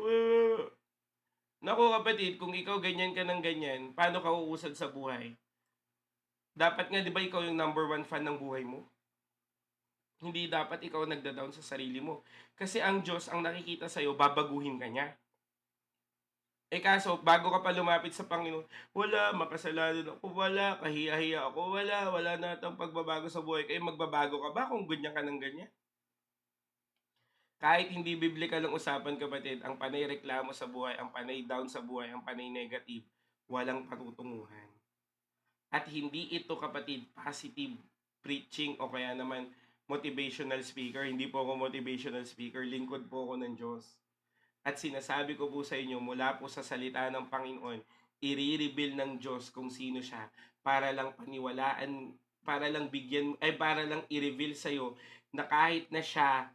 Naku kapatid, kung ikaw ganyan ka ng ganyan, paano ka uusad sa buhay? Dapat nga, di ba ikaw yung number one fan ng buhay mo? Hindi dapat ikaw nagda-down sa sarili mo. Kasi ang Diyos, ang nakikita sa'yo, babaguhin ka niya. Kaso, bago ka pa lumapit sa Panginoon, wala, makasalanan ako, wala, kahiya-hiya ako, wala na itong pagbabago sa buhay. Kaya magbabago ka ba kung ganyan ka ng ganyan? Kahit hindi biblical ang usapan kapatid, ang panay reklamo sa buhay, ang panay down sa buhay, ang panay negative, walang patutunguhan. At hindi ito kapatid, positive preaching o kaya naman motivational speaker. Hindi po ako motivational speaker. Lingkod po ako ng Diyos. At sinasabi ko po sa inyo, mula po sa salita ng Panginoon, i-reveal ng Diyos kung sino siya para lang paniwalaan, para lang bigyan, ay para lang i-reveal sa'yo na kahit na siya,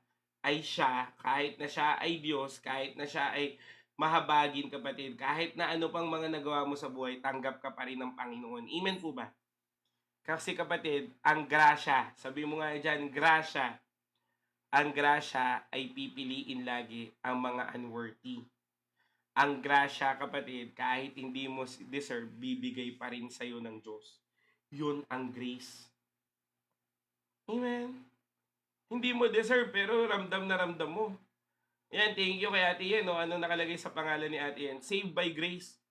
kahit na siya ay Diyos, kahit na siya ay mahabagin kapatid, kahit na ano pang mga nagawa mo sa buhay, tanggap ka pa rin ng Panginoon. Amen po ba? Kasi kapatid, ang grasya, sabi mo nga dyan, grasya, ang grasya ay pipiliin lagi ang mga unworthy. Ang grasya, kapatid, kahit hindi mo deserve, bibigay pa rin sa'yo ng Diyos. Yun ang grace. Amen. Hindi mo deserve, pero ramdam na ramdam mo. Yan, thank you kay Ate Yen. No? Ano nakalagay sa pangalan ni Ate Yen? Saved by grace.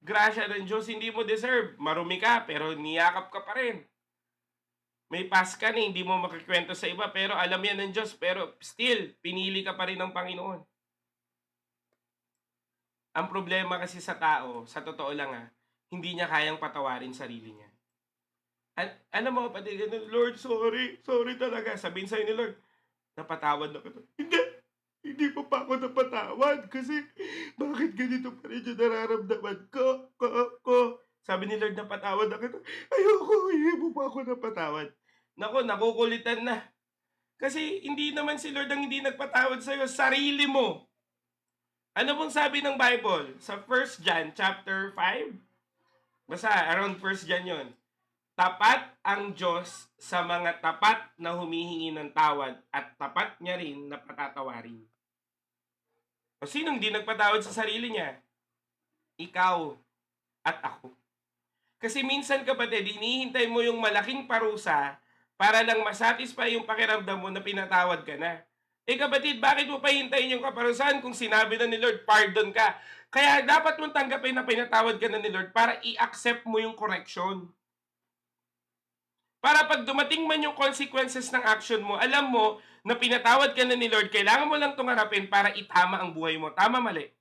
Grasya ng Diyos, hindi mo deserve. Marumi ka, pero niyakap ka pa rin. May pass ka na, hindi mo makikwento sa iba, pero alam yan ng Diyos, pero still, pinili ka pa rin ng Panginoon. Ang problema kasi sa tao, sa totoo lang hindi niya kayang patawarin sarili niya. Alam mo kapatid, Lord, sorry talaga. Sabihin sa'yo ni Lord, napatawad na kita. Hindi pa ako napatawad kasi bakit ganito pa rin yung nararamdaman ko. Sabi ni Lord, napatawad na kita. Ayoko, hindi mo pa ako napatawad. Nako, nakukulitan na. Kasi hindi naman si Lord ang hindi nagpatawad sa'yo, sarili mo. Ano pong sabi ng Bible? Sa 1 John chapter 5? Basta, around 1 John yon. Tapat ang Diyos sa mga tapat na humihingi ng tawad at tapat niya rin na patatawarin. O sinong di nagpatawad sa sarili niya? Ikaw at ako. Kasi minsan kapatid, hinihintay mo yung malaking parusa para lang masatisfy yung pakiramdam mo na pinatawad ka na. Kapatid, bakit mo pa hintayin yung kaparusahan kung sinabi na ni Lord, pardon ka? Kaya dapat mong tanggapin na pinatawad ka na ni Lord para i-accept mo yung correction. Para pag dumating man yung consequences ng action mo, alam mo na pinatawad ka na ni Lord, kailangan mo lang itong harapin para itama ang buhay mo. Tama, mali?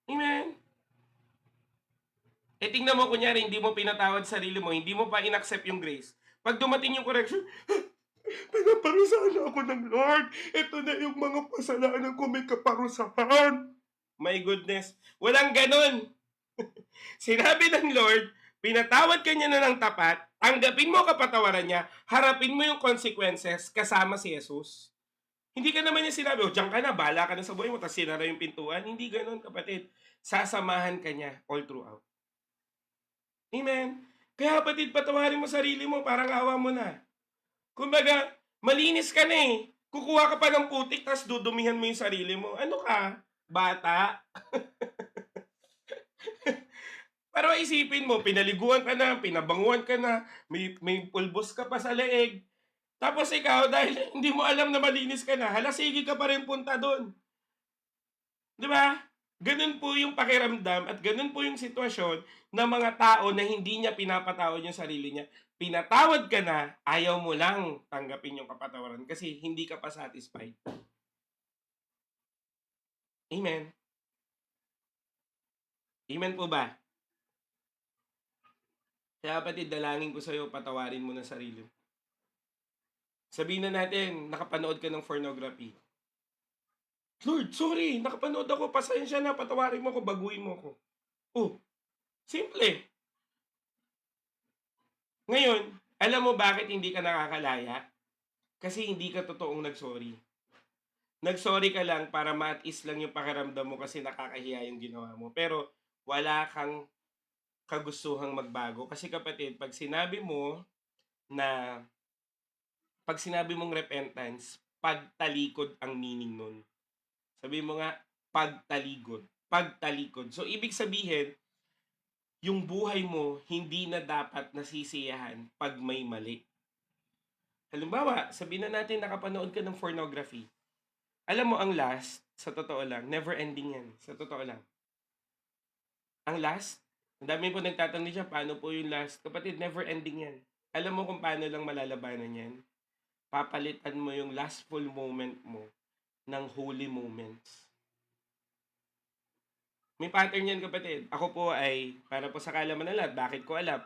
Amen? Tingnan mo kunyari, hindi mo pinatawad sarili mo, hindi mo pa in-accept yung grace. Pag dumating yung correction, pinaparusahan ako ng Lord. Ito na yung mga kasalanan ko, may kaparusahan. My goodness. Walang ganun. Sinabi ng Lord, pinatawad ka niya na ng tapat, tanggapin mo kapatawaran niya, harapin mo yung consequences kasama si Jesus. Hindi ka naman niya sinabi, diyan ka na, bahala ka na sa buhay mo, tapos sinara yung pintuan. Hindi ganun, kapatid. Sasamahan ka niya all throughout. Amen? Kaya kapatid, patawarin mo sarili mo, parang awa mo na. Kumbaga, malinis ka na eh. Kukuha ka pa ng putik, tapos dudumihan mo yung sarili mo. Ano ka? Bata? Pero isipin mo, pinaliguan ka na, pinabanguan ka na, may pulbos ka pa sa leeg. Tapos ikaw, dahil hindi mo alam na malinis ka na, sige ka pa rin punta doon. Di ba? Ganun po yung pakiramdam at ganun po yung sitwasyon ng mga tao na hindi niya pinapatawad yung sarili niya. Pinatawad ka na, ayaw mo lang tanggapin yung kapatawaran kasi hindi ka pa satisfied. Amen? Amen po ba? Kaya kapatid, dalangin ko sa'yo, patawarin mo na sarili. Sabihin na natin, nakapanood ka ng pornography. Lord, sorry, nakapanood ako, pasensya na, patawarin mo ako, baguhin mo ako. Oh, simple. Ngayon, alam mo bakit hindi ka nakakalaya? Kasi hindi ka totoong nagsorry. Nagsorry ka lang para matis lang yung pakiramdam mo kasi nakakahiya yung ginawa mo. Pero wala kang kagustuhang magbago. Kasi kapatid, pag sinabi mong repentance, pagtalikod ang meaning nun. Sabi mo nga, pagtalikod. So, ibig sabihin, yung buhay mo, hindi na dapat nasisiyahan pag may mali. Halimbawa, sabihin na natin nakapanood ka ng pornography. Alam mo, ang last, sa totoo lang, never ending yan. Sa totoo lang. Ang last, ang dami po nagtatanong siya, paano po yung last? Kapatid, never ending yan. Alam mo kung paano lang malalabanan yan? Papalitan mo yung lastful moment mo ng holy moments. May pattern yan, kapatid. Ako po ay, para po sa kalaman na lahat, bakit ko alam?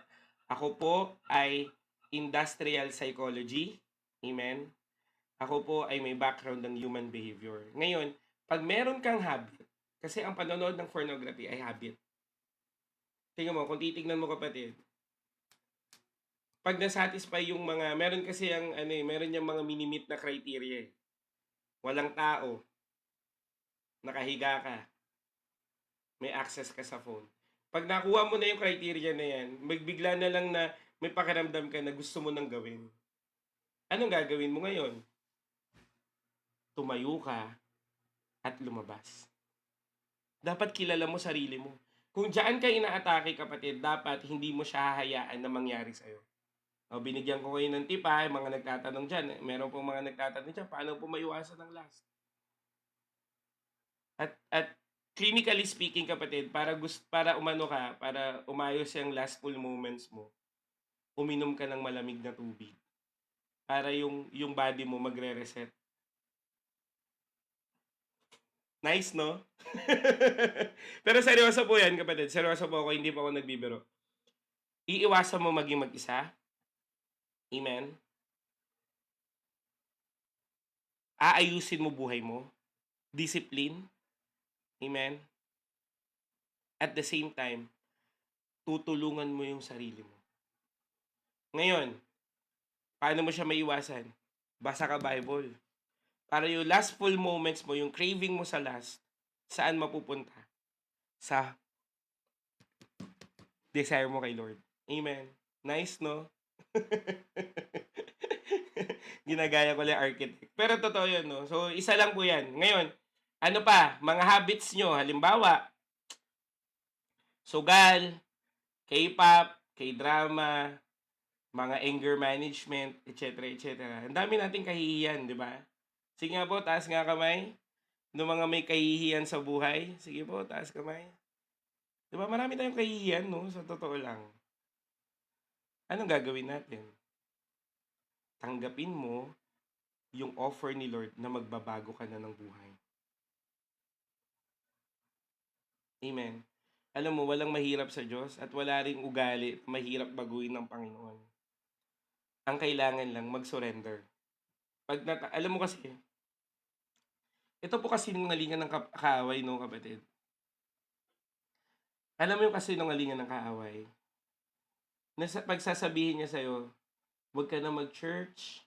Ako po ay industrial psychology. Amen. Ako po ay may background ng human behavior. Ngayon, pag meron kang habit, kasi ang panonood ng pornography ay habit. Tingnan mo, kung titignan mo kapatid, pag nasatisfy yung mga, meron kasi ang meron yung mga minimit na criteria. Walang tao, nakahiga ka, may access ka sa phone. Pag nakuha mo na yung criteria na yan, magbigla na lang na may pakiramdam ka na gusto mo nang gawin. Anong gagawin mo ngayon? Tumayo ka at lumabas. Dapat kilala mo sarili mo. Kung diyan ka inaatake kapatid, dapat hindi mo siya hahayaan na mangyari sa'yo. O, binigyan ko kayo ng tip ha, yung mga nagtatanong dyan. Meron pong mga nagtatanong dyan, paano po maiwasan ng last? At clinically speaking kapatid, para umayos yung lastful moments mo, uminom ka ng malamig na tubig. Para yung body mo magre-reset. Nice, no? Pero seryoso po yan, kapatid. Seryoso po ako, hindi po ako nagbibiro. Iiwasan mo maging mag-isa. Amen? Aayusin mo buhay mo. Discipline. Amen? At the same time, tutulungan mo yung sarili mo. Ngayon, paano mo siya maiwasan? Basa ka Bible. Para yung lastful moments mo, yung craving mo sa last, saan mapupunta? Sa desire mo kay Lord. Amen. Nice, no? Ginagaya ko lang architect. Pero totoo yun, no? So, isa lang po yan. Ngayon, ano pa? Mga habits nyo. Halimbawa, sugal, K-pop, K-drama, mga anger management, etc. etc. Ang dami nating kahihiyan, di ba? Sige nga po, taas nga kamay. No mga may kahihiyan sa buhay. Sige po, taas kamay. Di ba? Marami tayong kahihiyan, no? Sa totoo lang. Anong gagawin natin? Tanggapin mo yung offer ni Lord na magbabago ka na ng buhay. Amen. Alam mo, walang mahirap sa Diyos at wala ring ugali mahirap baguhin ng Panginoon. Ang kailangan lang mag-surrender. Alam mo kasi, ito po kasi sinungalingan ng kaaway, no, kapatid. Alam mo yung kasinungalingan ng kaaway? Pagsasabihin niya sa'yo, huwag ka na mag-church.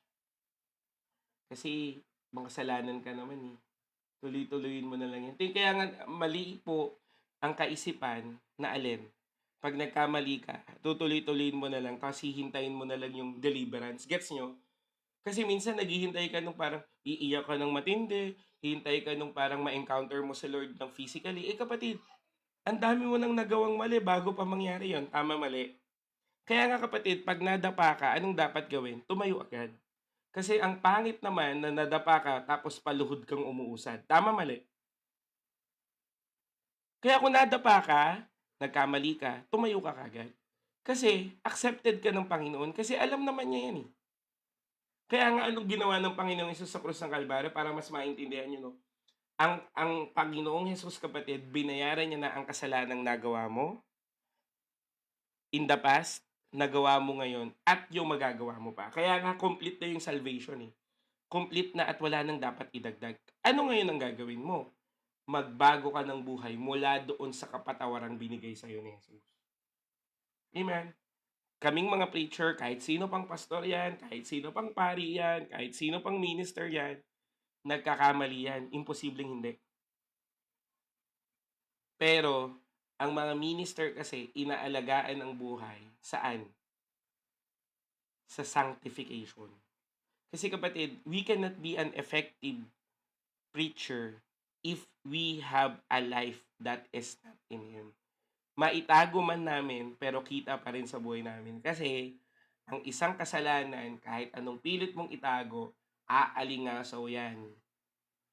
Kasi makasalanan ka naman eh. Tuloy-tuloyin mo na lang yan. Kaya nga mali po ang kaisipan na alin. Pag nagkamali ka, tutuloy-tuloyin mo na lang, tapos hihintayin mo na lang yung deliverance. Gets nyo? Kasi minsan naghihintay ka nung parang iiyak ka ng matindi, hihintay ka nung parang ma-encounter mo sa Lord ng physically. Kapatid, ang dami mo nang nagawang mali bago pa mangyari yon. Tama, mali. Kaya nga kapatid, pag nadapa ka, anong dapat gawin? Tumayo agad. Kasi ang pangit naman na nadapa ka tapos paluhod kang umuusad. Tama, mali. Kaya kung nadapa ka, nagkamali ka, tumayo ka kagad. Kasi accepted ka ng Panginoon kasi alam naman niya yan eh. Kaya nga anong ginawa ng Panginoong Hesus sa krus ng Kalbaryo para mas maintindihan nyo, no? Ang Panginoong Hesus, kapatid, binayaran niya na ang kasalanang nagawa mo in the past, nagawa mo ngayon, at yung magagawa mo pa. Kaya nga complete na yung salvation eh. Complete na at wala nang dapat idagdag. Ano ngayon ang gagawin mo? Magbago ka ng buhay mula doon sa kapatawarang binigay sa'yo ni Jesus. Amen. Kaming mga preacher, kahit sino pang pastor yan, kahit sino pang pari yan, kahit sino pang minister yan, nagkakamali yan. Imposibleng hindi. Pero, ang mga minister kasi, inaalagaan ang buhay. Saan? Sa sanctification. Kasi kapatid, we cannot be an effective preacher if we have a life that is not in Him. Maitago man namin, pero kita pa rin sa buhay namin. Kasi, ang isang kasalanan, kahit anong pilit mong itago, aalingasaw yan.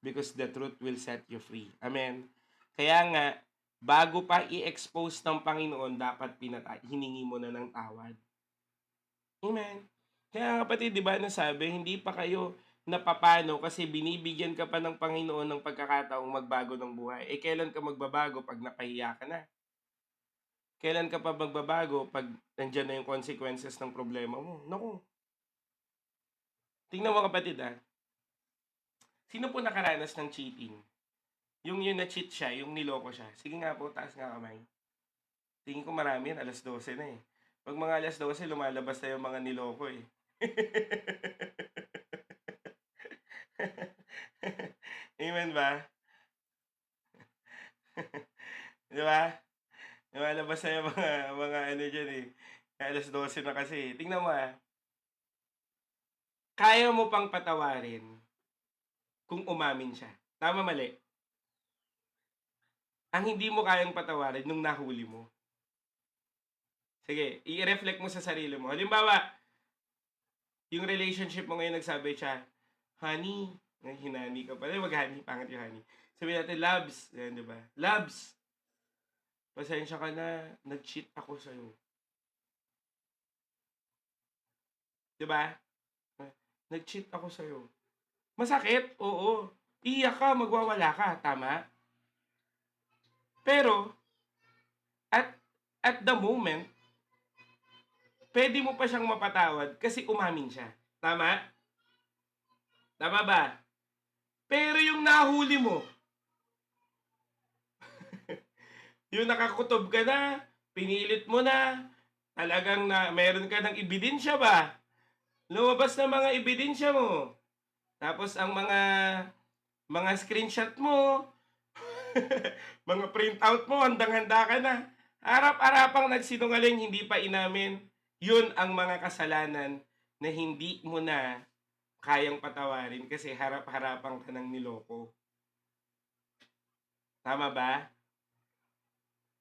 Because the truth will set you free. Amen? Kaya nga, bago pa i-expose ng Panginoon, dapat hiningi mo na ng tawad. Amen? Kaya kapatid, di ba nasabi, hindi pa kayo napapano kasi binibigyan ka pa ng Panginoon ng pagkakataong magbago ng buhay. Kailan ka magbabago pag napahiya ka na? Kailan ka pa magbabago pag nandiyan na yung consequences ng problema mo? Naku, tingnan mo kapatid Sino po nakaranas ng cheating? Yung na-cheat siya, yung niloko siya. Sige nga po, taas nga kamay. Tingin ko marami yan, 12:00 na eh. Pag mga 12:00, lumalabas na yung mga niloko eh. Amen ba? Di ba? Lumalabas na yung mga ano dyan eh. 12:00 na kasi. Tingnan mo kaya mo pang patawarin kung umamin siya. Tama, mali? Ang hindi mo kayang patawarin nung nahuli mo. Sige, i-reflect mo sa sarili mo. Halimbawa, yung relationship mo ngayon nagsabi siya, honey, hinani ka pala, mag-honey, pangat yung honey. Sabi natin, loves, yan, di ba? Loves, pasensya ka na, nag-cheat ako sa'yo. Di ba? Nag-cheat ako sa'yo. Masakit? Oo. Iyak ka, magwawala ka, tama? Pero, at the moment, pwede mo pa siyang mapatawad kasi umamin siya. Tama? Tama ba? Pero yung nahuli mo, yung nakakutob ka na, pinilit mo na, talagang meron ka ng ebidensya ba? Lumabas na mga ebidensya mo. Tapos ang mga screenshot mo, mga printout mo, handang-handa ka na. Harap-harapang nagsinungaling, hindi pa inamin. Yun ang mga kasalanan na hindi mo na kayang patawarin kasi harap-harapang ka ng niloko. Tama ba?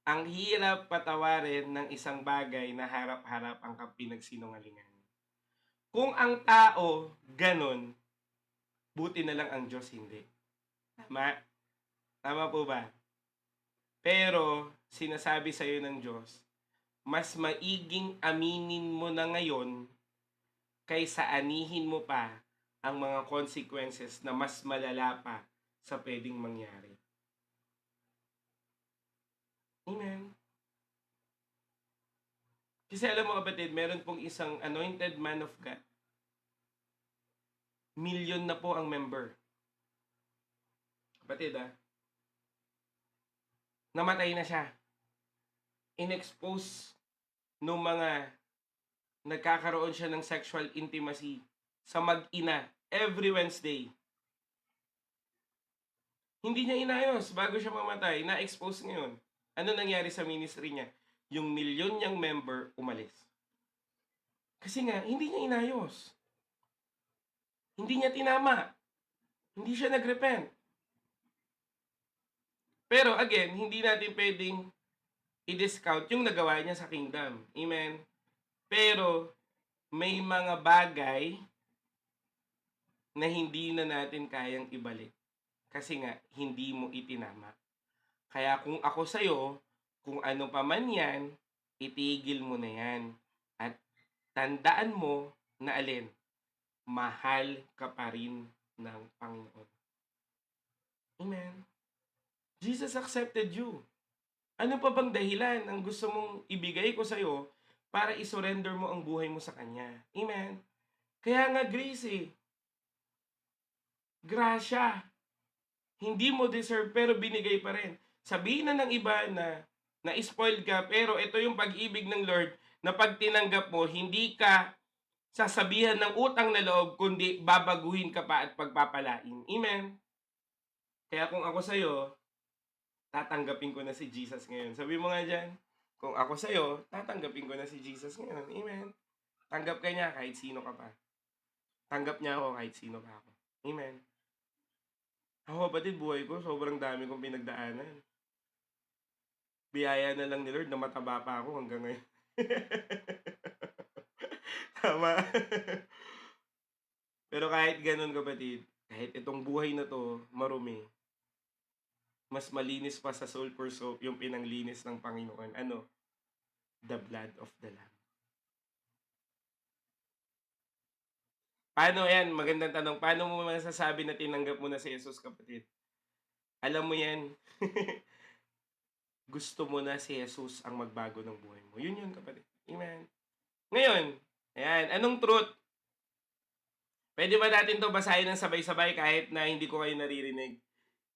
Ang hirap patawarin ng isang bagay na harap-harap ang pinagsinungalingan. Kung ang tao ganun, buti na lang ang Diyos hindi. Tama? Tama po ba? Pero, sinasabi sa'yo ng Diyos, mas maiging aminin mo na ngayon kaysa anihin mo pa ang mga consequences na mas malala pa sa pwedeng mangyari. Amen. Kasi alam mo kapatid, meron pong isang anointed man of God. Milyon na po ang member. Kapatid namatay na siya. In-expose nung mga nagkakaroon siya ng sexual intimacy sa mag-ina every Wednesday. Hindi niya inayos bago siya mamatay. Na-expose ngayon. Ano nangyari sa ministry niya? Yung milyon niyang member umalis. Kasi nga, hindi niya inayos. Hindi niya tinama. Hindi siya nag-repent. Pero again, hindi natin pwedeng i-discount yung nagawa niya sa kingdom. Amen? Pero, may mga bagay na hindi na natin kayang ibalik. Kasi nga, hindi mo itinama. Kaya kung ako sa'yo, kung ano pa man yan, itigil mo na yan. At tandaan mo na alin, mahal ka pa rin ng Panginoon. Amen. Jesus accepted you. Ano pa bang dahilan ang gusto mong ibigay ko sa'yo para isurrender mo ang buhay mo sa Kanya? Amen. Kaya nga grace Grasya. Hindi mo deserve pero binigay pa rin. Sabihin na ng iba na na-spoiled ka pero ito yung pag-ibig ng Lord na pag tinanggap mo, hindi ka sasabihan ng utang na loob kundi babaguhin ka pa at pagpapalain. Amen. Kaya kung ako sa'yo, tatanggapin ko na si Jesus ngayon. Sabi mo nga dyan, kung ako sa'yo, tatanggapin ko na si Jesus ngayon. Amen. Tanggap ka niya kahit sino ka pa. Tanggap niya ako kahit sino pa ako. Amen. Ako kapatid, buhay ko, sobrang dami kong pinagdaanan. Biyaya na lang ni Lord na mataba pa ako hanggang ngayon. Tama. Pero kahit ganun kapatid, kahit itong buhay na to marumi, mas malinis pa sa sulfur soap yung pinanglinis ng Panginoon. Ano? The blood of the Lamb. Paano yan? Magandang tanong. Paano mo masasabi na tinanggap mo na si Jesus, kapatid? Alam mo yan. gusto mo na si Jesus ang magbago ng buhay mo. Yun, kapatid. Amen. Ngayon, ayan, anong truth? Pwede ba natin to basahin ng sabay-sabay kahit na hindi ko kayo naririnig?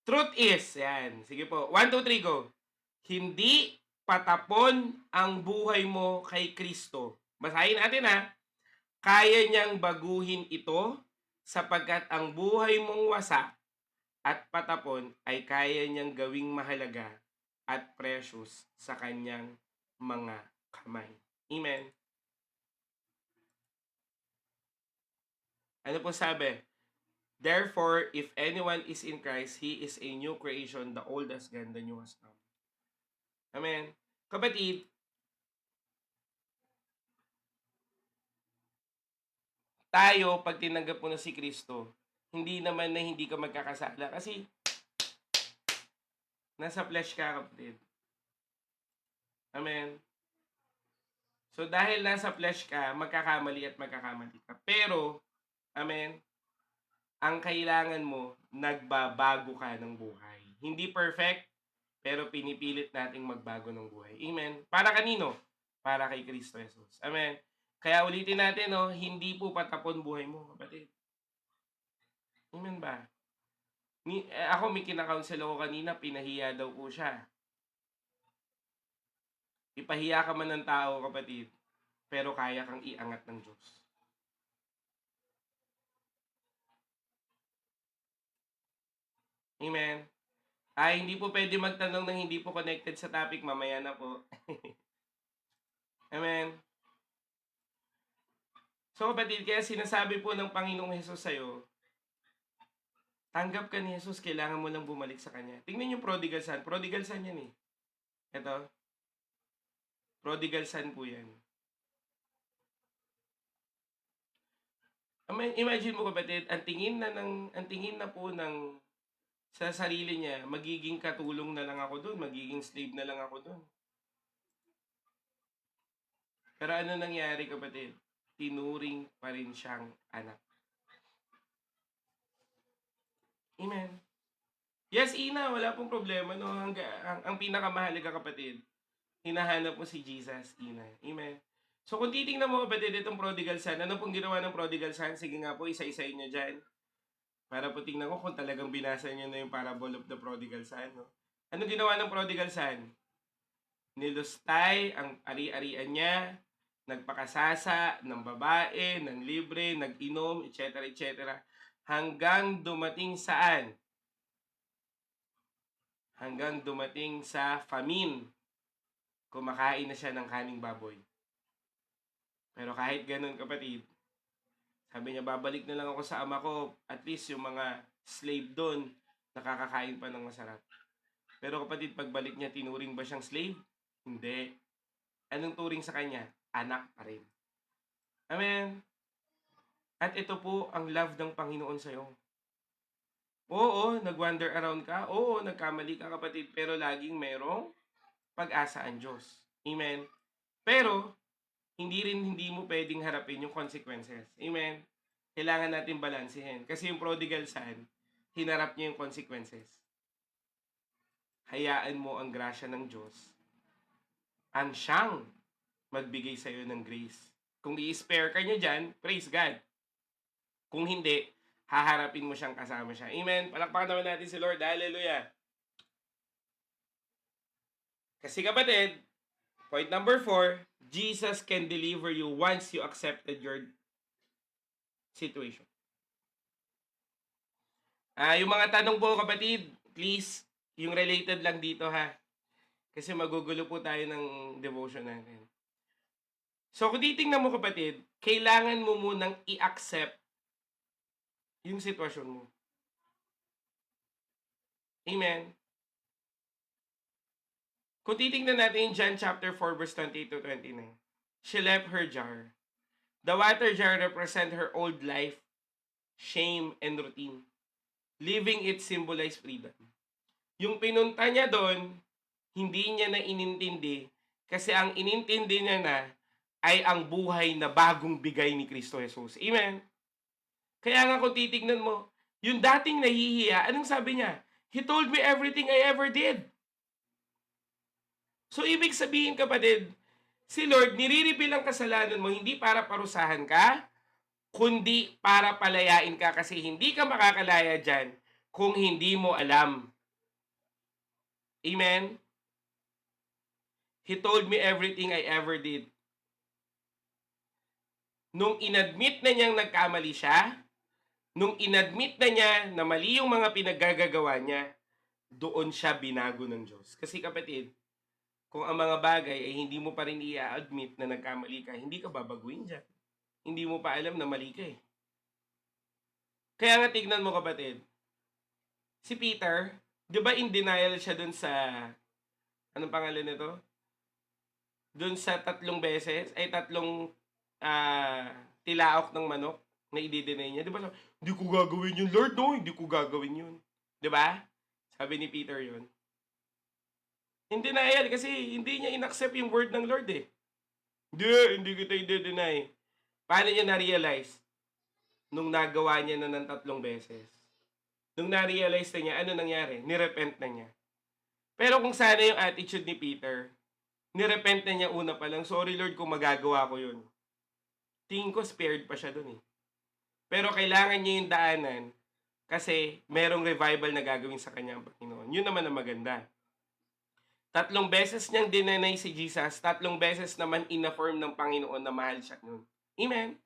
Truth is, ayan, sige po, 1, 2, 3, go. Hindi patapon ang buhay mo kay Kristo. Basahin natin ha. Kaya niyang baguhin ito sapagkat ang buhay mong wasak at patapon ay kaya niyang gawing mahalaga at precious sa kanyang mga kamay. Amen. Ano po sabi? Therefore, if anyone is in Christ, he is a new creation. The old has gone, the new has come. Amen. Kapatid, tayo, pag tinanggap mo na si Kristo, hindi naman na hindi ka magkakasala. Kasi, nasa flesh ka, kapatid. Amen. So, dahil nasa flesh ka, magkakamali at magkakamali ka. Pero, amen, ang kailangan mo, nagbabago ka ng buhay. Hindi perfect, pero pinipilit nating magbago ng buhay. Amen. Para kanino? Para kay Kristo Jesus. Amen. Kaya ulitin natin, no, hindi po patapon buhay mo, kapatid. Amen ba? Ako, may kinakounsel ako kanina, pinahiya daw po siya. Ipahiya ka man ng tao, kapatid, pero kaya kang iangat ng Diyos. Amen. Ay, hindi po pwede magtanong ng hindi po connected sa topic, mamaya na po. Amen. So kapatid, kaya sinasabi po ng Panginoong Hesus sa'yo, tanggap ka ni Jesus, kailangan mo lang bumalik sa Kanya. Tingnan yung prodigal son. Prodigal son yan eh. Ito. Prodigal son po yan. Imagine mo kapatid, ang tingin na po ng sa sarili niya, magiging katulong na lang ako doon, magiging slave na lang ako doon. Pero ano nangyari kapatid? Tinuring pa rin siyang anak. Amen. Yes, Ina, wala pong problema. No? Ang pinakamahalaga kapatid, hinahanap mo si Jesus, Ina. Amen. So kung titingnan mo kapatid itong prodigal son, ano pong ginawa ng prodigal son? Sige nga po, isa-isayin nyo dyan. Para po tingnan ko kung talagang binasa nyo na yung parable of the prodigal son. No? Ano ginawa ng prodigal son? Nilustay ang ari-arian niya, nagpakasasa ng babae, ng libre, nag-inom, etc. etc. Hanggang dumating saan? Hanggang dumating sa famine. Kumakain na siya ng kaning baboy. Pero kahit ganun kapatid, sabi niya, babalik na lang ako sa ama ko. At least yung mga slave doon, nakakakain pa ng masarap. Pero kapatid, pagbalik niya, tinuring ba siyang slave? Hindi. Anong turing sa kanya? Anak pa rin. Amen. At ito po ang love ng Panginoon sa'yo. Oo, nag-wander around ka. Oo, nagkamali ka kapatid. Pero laging merong pag-asa ang Diyos. Amen. Pero, hindi mo pwedeng harapin yung consequences. Amen. Kailangan natin balansehin. Kasi yung prodigal son, hinarap niya yung consequences. Hayaan mo ang grasya ng Diyos. Ang siyang magbigay sa'yo ng grace. Kung i-spare ka niya dyan, praise God. Kung hindi, haharapin mo siyang kasama siya. Amen. Palakpakan naman natin si Lord. Hallelujah. Kasi kapatid, point number 4, Jesus can deliver you once you accepted your situation. Yung mga tanong po kapatid, please, yung related lang dito ha. Kasi magugulo po tayo ng devotion natin. So kung titingnan mo kapatid, kailangan mo munang i-accept yung sitwasyon mo. Amen. Kung titingnan natin John chapter 4 verse 28 to 29. She left her jar. The water jar represent her old life, shame, and routine. Leaving it symbolize freedom. Yung pinunta niya doon, hindi niya na inintindi kasi ang inintindi niya na ay ang buhay na bagong bigay ni Kristo Jesus. Amen? Kaya nga kung titignan mo, yung dating nahihiya, anong sabi niya? He told me everything I ever did. So, ibig sabihin kapatid, si Lord nire-reveal ang kasalanan mo hindi para parusahan ka, kundi para palayain ka kasi hindi ka makakalaya diyan kung hindi mo alam. Amen? He told me everything I ever did. Nung inadmit na niyang nagkamali siya, nung inadmit na niya na mali yung mga pinaggagawa niya, doon siya binago ng Diyos. Kasi kapatid, kung ang mga bagay ay hindi mo pa rin i-admit na nagkamali ka, hindi ka babaguhin dyan. Hindi mo pa alam na mali ka eh. Kaya nga tignan mo kapatid, si Peter, di ba in denial siya dun sa, anong pangalan nito? Dun sa tatlong tilaok ng manok na i-deny niya. Di ba? Hindi ko gagawin yun, Lord, no? Hindi ko gagawin yun. Di ba? Sabi ni Peter yun. In denial kasi hindi niya inaccept yung word ng Lord eh. Hindi kita i-deny. Paano niya na-realize? Nung nagawa niya na ng 3 beses. Nung na-realize na niya, ano nangyari? Nirepent na niya. Pero kung sana yung attitude ni Peter, nirepent na niya una pa lang, sorry Lord kung magagawa ko yun. Tingin ko spared pa siya dun eh. Pero kailangan niya yung daanan kasi merong revival na gagawin sa kanya ang Panginoon. Yun naman ang maganda. 3 beses niyang dinenay si Jesus, 3 beses naman in-affirm ng Panginoon na mahal siya nun. Amen?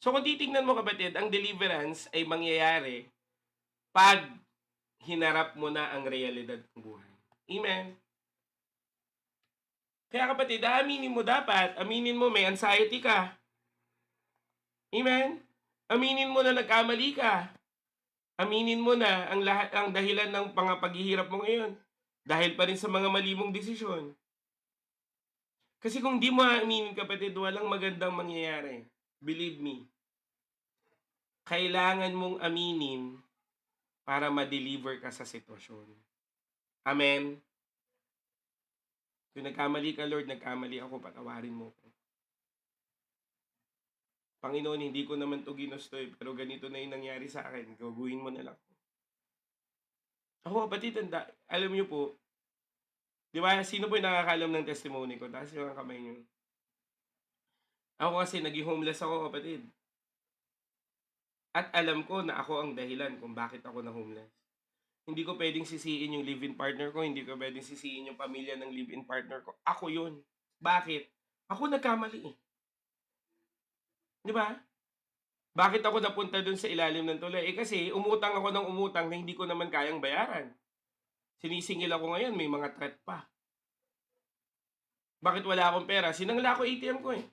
So kung titignan mo kapatid, ang deliverance ay mangyayari pag hinarap mo na ang realidad ng buhay. Amen? Kaya kapatid, aminin mo may anxiety ka. Amen? Aminin mo na nagkamali ka. Aminin mo na ang dahilan ng paghihirap mo ngayon. Dahil pa rin sa mga mali mong desisyon. Kasi kung di mo aaminin kapatid, walang magandang mangyayari. Believe me. Kailangan mong aminin para ma-deliver ka sa sitwasyon. Amen? Kung nagkamali ka, Lord, nagkamali ako, patawarin mo ko. Panginoon, hindi ko naman to ginusto pero ganito na yung nangyari sa akin. Gawin mo na lang. Ako kapatid, alam niyo po, di ba, sino po yung nakakalam ng testimony ko? Taas yung kamay niyo. Ako kasi, naging homeless ako kapatid. At alam ko na ako ang dahilan kung bakit ako na homeless. Hindi ko pwedeng sisiin yung live-in partner ko, hindi ko pwedeng sisiin yung pamilya ng live-in partner ko. Ako yun. Bakit? Ako nagkamali eh. Di ba? Bakit ako napunta dun sa ilalim ng tulay? Kasi umutang ako ng umutang na hindi ko naman kayang bayaran. Sinisingil ako ngayon, may mga threat pa. Bakit wala akong pera? Sinangla ko ATM ko eh.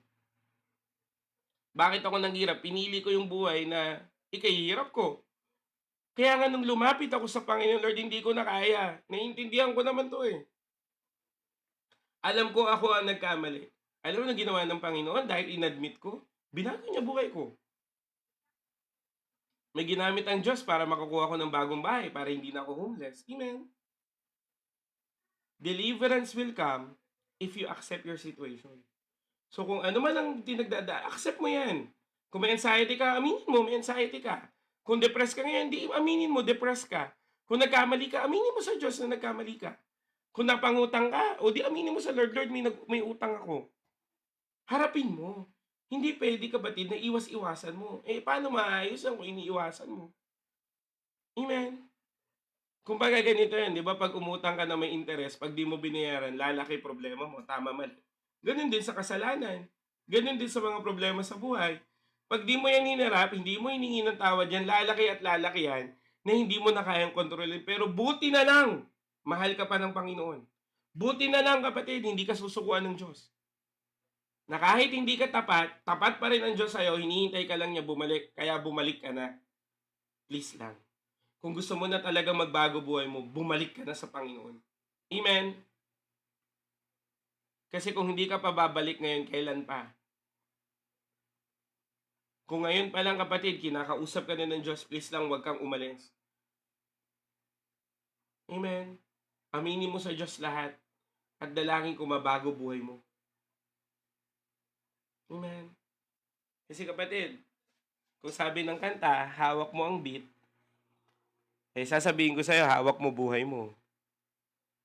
Bakit ako nanghirap? Pinili ko yung buhay na ikahihirap ko. Kaya nga nung lumapit ako sa Panginoon, Lord, hindi ko na kaya. Naiintindihan ko naman to eh. Alam ko ako ang nagkamali. Alam mo na ginawa ng Panginoon dahil inadmit ko, binago niya buhay ko. May ginamit ang Diyos para makakuha ko ng bagong bahay para hindi na ako homeless. Amen. Deliverance will come if you accept your situation. So kung ano man ang accept mo yan. Kung may anxiety ka, aminin mo, may anxiety ka. Kung depressed ka ngayon, di aminin mo, depressed ka. Kung nagkamali ka, aminin mo sa Diyos na nagkamali ka. Kung napangutang ka, o di aminin mo sa Lord, Lord, may utang ako. Harapin mo. Hindi pwede kapatid na iwas-iwasan mo. Paano maayos ang kung iniiwasan mo? Amen? Kung baga ganito yan, di ba? Pag umutang ka na may interest, pag di mo binayaran, lalaki problema mo, tama mali. Ganun din sa kasalanan. Ganun din sa mga problema sa buhay. Pag di mo yan hinarap, hindi mo hiningi ng tawad yan, lalaki at lalaki yan, na hindi mo na kayang kontrolin. Pero buti na lang, mahal ka pa ng Panginoon. Buti na lang kapatid, hindi ka susukuan ng Diyos. Na kahit hindi ka tapat, tapat pa rin ang Diyos sa'yo, hinihintay ka lang niya bumalik, kaya bumalik ka na. Please lang. Kung gusto mo na talaga magbago buhay mo, bumalik ka na sa Panginoon. Amen? Kasi kung hindi ka pa babalik ngayon, kailan pa? Kung ngayon pa lang kapatid, kinakausap ka na ng Diyos, please lang huwag kang umalis. Amen? Aminin mo sa Diyos lahat at dalangin ko mabago buhay mo. Amen. Kasi kapatid, kung sabi ng kanta, hawak mo ang beat, sasabihin ko sa'yo, hawak mo buhay mo.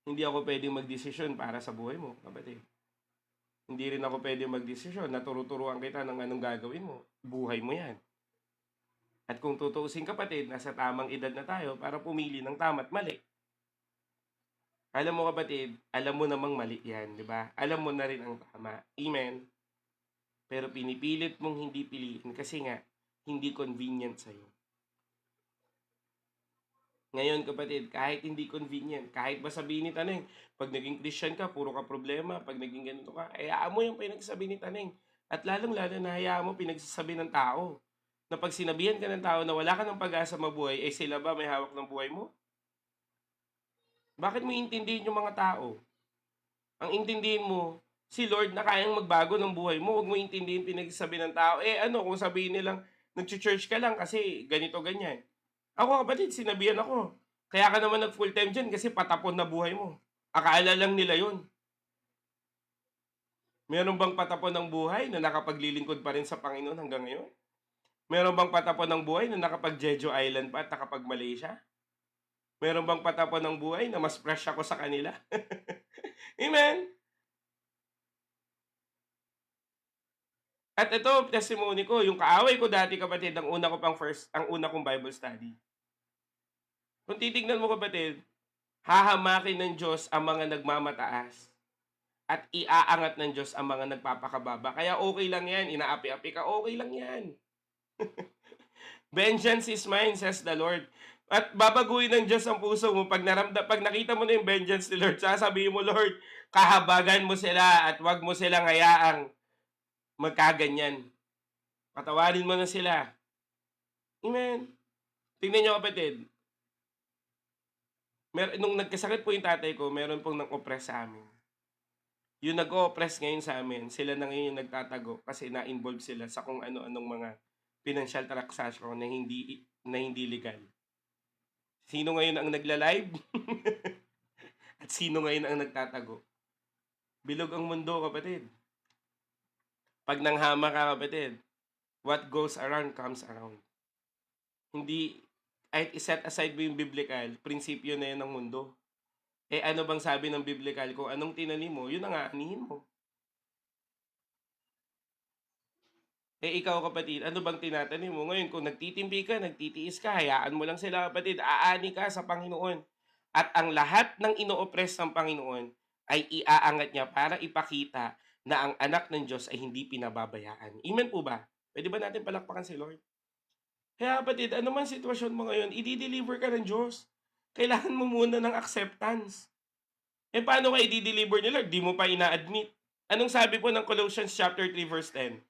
Hindi ako pwedeng magdesisyon para sa buhay mo, kapatid. Hindi rin ako pwedeng magdesisyon na turuturuan kita ng anong gagawin mo. Buhay mo yan. At kung tutuusin, kapatid, nasa tamang edad na tayo para pumili ng tama at mali. Alam mo, kapatid, alam mo namang mali yan, di ba? Alam mo na rin ang tama. Amen? Pero pinipilit mong hindi piliin kasi nga, hindi convenient sa'yo. Ngayon, kapatid, kahit hindi convenient, kahit ba sabihin ni Taneng, pag naging Christian ka, puro ka problema, pag naging ganito ka, hayaan mo yung pinagsasabi ni Taneng. At lalong-lalo na hayaan mo pinagsasabi ng tao. Na pag sinabihan ka ng tao na wala ka ng pag-asa mabuhay, eh sila ba may hawak ng buhay mo? Bakit mo intindihin yung mga tao? Ang intindihin mo, si Lord na kayang magbago ng buhay mo. Huwag mo intindihin pinagsasabi ng tao. Eh ano, kung sabihin nilang, nag-church ka lang kasi ganito, ganyan. Ako, kapatid, sinabihan ako. Kaya ka naman nag-full time dyan kasi patapon na buhay mo. Akala lang nila yun. Meron bang patapon ng buhay na nakapaglilingkod pa rin sa Panginoon hanggang ngayon? Meron bang patapon ng buhay na nakapag-Jeju Island pa at nakapag-Malaysia? Meron bang patapon ng buhay na mas fresh ako sa kanila? Amen? At ito, testimony ko, yung kaaway ko dati, kapatid, ang una kong Bible study. Kung titignan mo, kapatid, hahamakin ng Diyos ang mga nagmamataas at iaangat ng Diyos ang mga nagpapakababa. Kaya okay lang yan, inaapi-api ka, okay lang yan. Vengeance is mine, says the Lord. At babaguhin ng Diyos ang puso mo pag nakita mo na yung vengeance ni Lord, sasabihin mo, Lord, kahabagan mo sila at wag mo silang hayaang magkaganyan. Patawarin mo na sila. Amen. Tingnan nyo, kapatid. Nung nagkasakit po yung tatay ko, meron pong nang-oppress sa amin. Yung nag-o-oppress ngayon sa amin, sila na ngayon yung nagtatago kasi na-involve sila sa kung ano-anong mga financial transaction na hindi legal. Sino ngayon ang nagla-live? At sino ngayon ang nagtatago? Bilog ang mundo, kapatid. Pag nanghama ka, kapatid, what goes around comes around. Hindi, kahit iset aside mo yung biblical, prinsipyo na yan ng mundo. Eh ano bang sabi ng biblical? Kung anong tinanim mo, yun ang aanihin mo. Eh ikaw, kapatid, ano bang tinatanim mo? Ngayon, kung nagtitimpi ka, nagtitiis ka, hayaan mo lang sila, kapatid, aani ka sa Panginoon. At ang lahat ng ino-oppress ng Panginoon ay iaangat niya para ipakita na ang anak ng Diyos ay hindi pinababayaan. Amen po ba? Pwede ba natin palakpakan si Lord? Kaya, kapatid, ano man sitwasyon mo ngayon, i-deliver ka ng Diyos. Kailangan mo muna ng acceptance. Eh paano ka i-deliver ni Lord? Di mo pa ina-admit. Anong sabi po ng Colossians chapter 3 verse 10?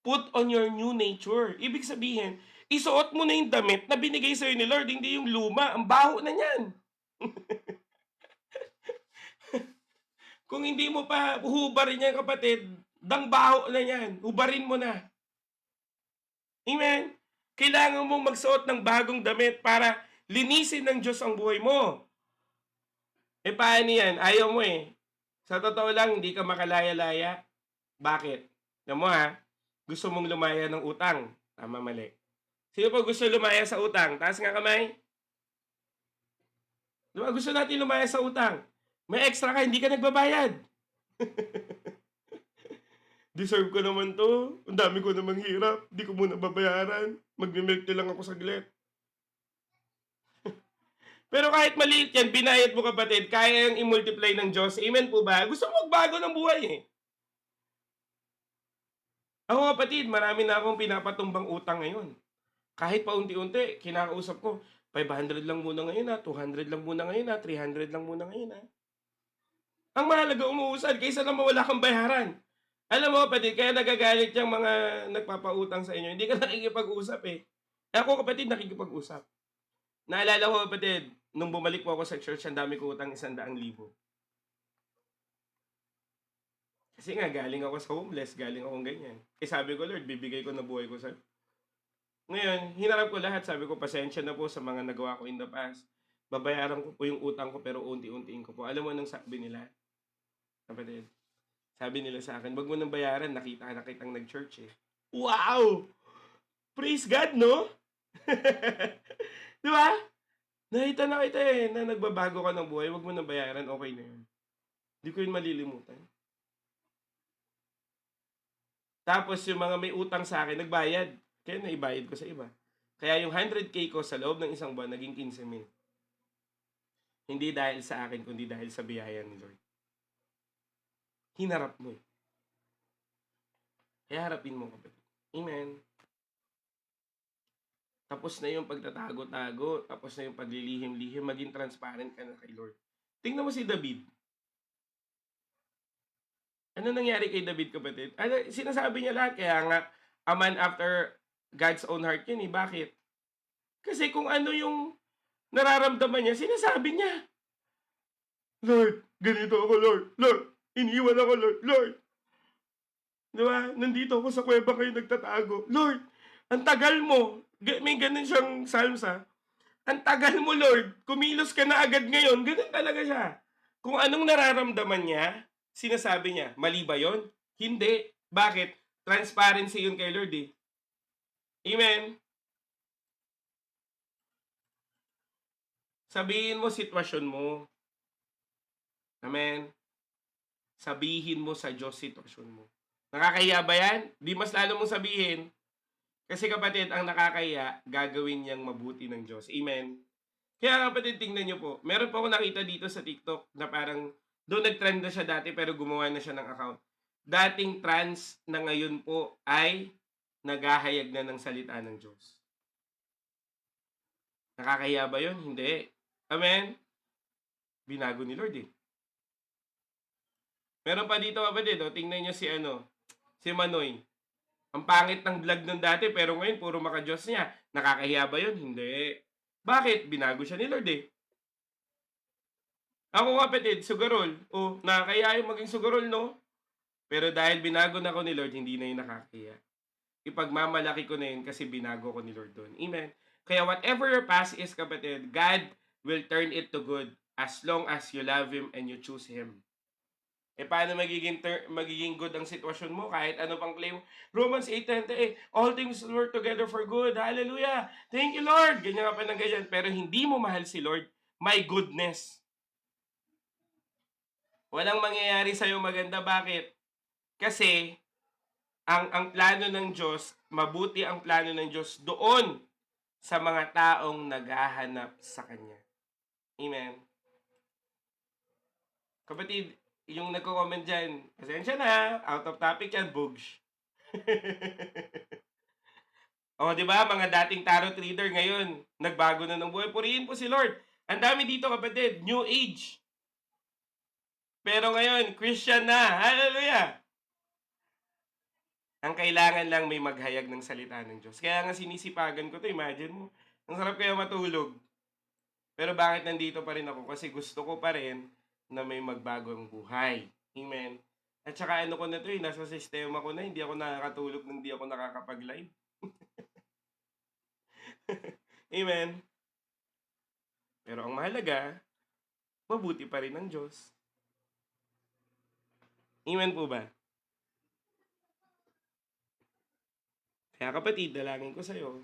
Put on your new nature. Ibig sabihin, isuot mo na yung damit na binigay sa'yo ni Lord, hindi yung luma. Ang baho na yan. Kung hindi mo pa hubarin yan, kapatid, dang baho na yan. Hubarin mo na. Amen? Kailangan mo magsuot ng bagong damit para linisin ng Diyos ang buhay mo. Eh paano yan? Ayaw mo eh. Sa totoo lang, hindi ka makalaya-laya. Bakit? Alam mo ha, gusto mong lumaya ng utang. Tama, mali. Sino pa gusto lumaya sa utang? Taas nga kamay. Diba? Gusto natin lumaya sa utang. May extra ka, hindi ka nagbabayad. Deserve ko naman to. Ang dami ko namang hirap. Hindi ko muna babayaran. Magmimilk lang ako saglit. Pero kahit maliit yan, binayad mo, kapatid, kaya yung i-multiply ng Diyos. Amen po ba? Gusto mo magbago ng buhay eh. Ako, kapatid, marami na akong pinapatumbang utang ngayon. Kahit pa unti-unti, kinakausap ko, 500 lang muna ngayon 200 lang muna ngayon 300 lang muna ngayon Ang mahalaga umuusad kaysa na mawala kang bayaran. Alam mo, kapatid, kaya nagagalit yung mga nagpapautang sa inyo. Hindi ka nakikipag-usap eh. Ako, kapatid, nakikipag-usap. Naalala ko, kapatid, nung bumalik po ako sa church, ang dami ko utang 100,000. Kasi nga, galing ako sa homeless, galing akong ganyan. Eh sabi ko, Lord, bibigay ko na buhay ko sa'yo. Ngayon, hinarap ko lahat. Sabi ko, pasensya na po sa mga nagawa ko in the past. Babayaran ko po yung utang ko pero unti-untiin ko po. Alam mo anong sabi nila? Kapatid, sabi nila sa akin, wag mo nang bayaran, nakita na kitang nag-church eh. Wow! Praise God, no? Di ba? Nakita na kita na nagbabago ka ng buhay, wag mo na bayaran, okay na yun. Hindi ko yun malilimutan. Tapos yung mga may utang sa akin, nagbayad. Kaya naibayad ko sa iba. Kaya yung 100K ko sa loob ng isang buwan, naging 15,000. Hindi dahil sa akin, kundi dahil sa biyaya ni Lord. Hinarap mo eh. Kaya harapin mo, kapatid. Amen. Tapos na yung pagtatago-tago, tapos na yung paglilihim-lihim, maging transparent ka na kay Lord. Tingnan mo si David. Ano nangyari kay David, kapatid? Sinasabi niya lahat, kaya nga, a man after God's own heart yun eh. Bakit? Kasi kung ano yung nararamdaman niya, sinasabi niya. Lord, ganito ako, Lord. Lord, iniwan ako, Lord. Lord. Diba? Nandito ako sa kuweba kayo nagtatago. Lord, ang tagal mo. May ganun siyang psalms ha. Ang tagal mo, Lord. Kumilos ka na agad ngayon. Ganun talaga siya. Kung anong nararamdaman niya, sinasabi niya. Mali ba yun? Hindi. Bakit? Transparency yun kay Lord eh. Amen? Sabihin mo sitwasyon mo. Amen? Sabihin mo sa Diyos sitwasyon mo. Nakakahiya ba yan? Di mas lalo mong sabihin. Kasi kapatid, ang nakakahiya, gagawin niyang mabuti ng Diyos. Amen? Kaya kapatid, tingnan niyo po. Meron po ako nakita dito sa TikTok na parang doon nag-trend na siya dati pero gumawa na siya ng account. Dating trans na ngayon po ay naghahayag na ng salita ng Diyos. Nakakahiya ba yun? Hindi. Amen? Binago ni Lord eh. Meron pa dito kapatid, tingnan niyo si Manoy. Ang pangit ng vlog nung dati pero ngayon puro maka-Diyos niya. Nakakahiya ba yun? Hindi. Bakit? Binago siya ni Lord eh. Ako kapatid, sugarol. Nakakahiya yung maging sugarol, no? Pero dahil binago na ko ni Lord, hindi na yun nakakahiya. Ipagmamalaki ko na yun kasi binago ko ni Lord doon. Amen. Kaya whatever your past is, kapatid, God will turn it to good as long as you love Him and you choose Him. Paano magiging good ang sitwasyon mo kahit ano pang claim? Romans 8:10, all things work together for good. Hallelujah! Thank you, Lord! Ganyan ka pa ng ganyan. Pero hindi mo mahal si Lord, my goodness. Walang mangyayari sa'yo maganda. Bakit? Kasi, ang plano ng Diyos, mabuti ang plano ng Diyos doon sa mga taong naghahanap sa Kanya. Amen. Kapatid, yung nagko-comment dyan, pasensya na, out of topic yan, bugs. Diba, mga dating tarot reader ngayon, nagbago na ng buhay. Purihin po si Lord. Ang dami dito, kapatid, new age. Pero ngayon, Christian na. Hallelujah! Ang kailangan lang may maghayag ng salita ng Diyos. Kaya nga sinisipagan ko to, imagine mo. Ang sarap kaya matulog. Pero bakit nandito pa rin ako? Kasi gusto ko pa rin na may magbagong buhay. Amen. At saka ko na to nasa sistema ko na, hindi ako nakakatulog nang hindi ako nakakapag-live. Amen. Pero ang mahalaga, mabuti pa rin ang Diyos. Amen po ba? Kaya kapatid, dalangin ko sa'yo,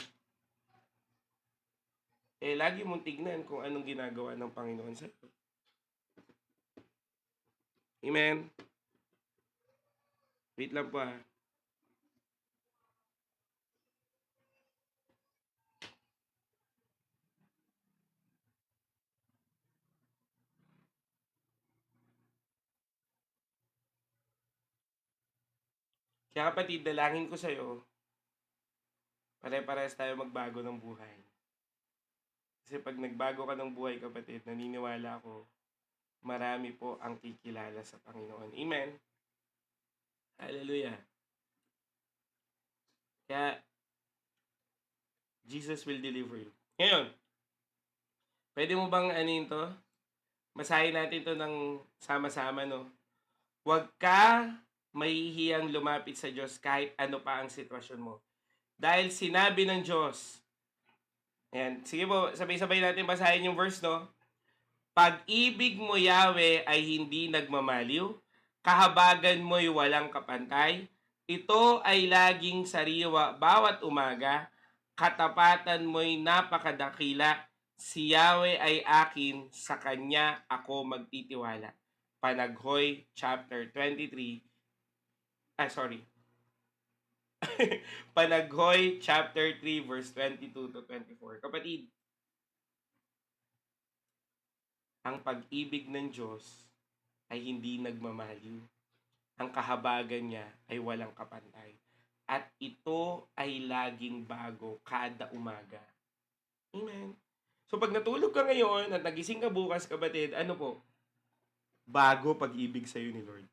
lagi mong tignan kung anong ginagawa ng Panginoon sa'yo. Amen. Wait lang po Kaya kapatid, dalangin ko sa'yo, pare-parehas tayo magbago ng buhay. Kasi pag nagbago ka ng buhay, kapatid, naniniwala ako, marami po ang kikilala sa Panginoon. Amen. Hallelujah. Kaya, Jesus will deliver you. Ngayon, pwede mo bang to? Masahin natin to ng sama-sama, no? Huwag ka mahihiyang lumapit sa Diyos kahit ano pa ang sitwasyon mo. Dahil sinabi ng Diyos, ayan, sige po, sabay-sabay natin basahin yung verse, no? Pag-ibig mo, Yahweh, ay hindi nagmamaliw, kahabagan mo'y walang kapantay, ito ay laging sariwa bawat umaga, katapatan mo'y napakadakila, Si Yahweh ay akin, sa Kanya ako magtitiwala. Panaghoy, chapter 23. Sorry. Panaghoy, chapter 3, verse 22 to 24. Kapatid, ang pag-ibig ng Diyos ay hindi nagmamaliw. Ang kahabagan niya ay walang kapantay. At ito ay laging bago kada umaga. Amen. So pag natulog ka ngayon at nagising ka bukas, kapatid, ano po? Bago pag-ibig sa'yo ni Lord.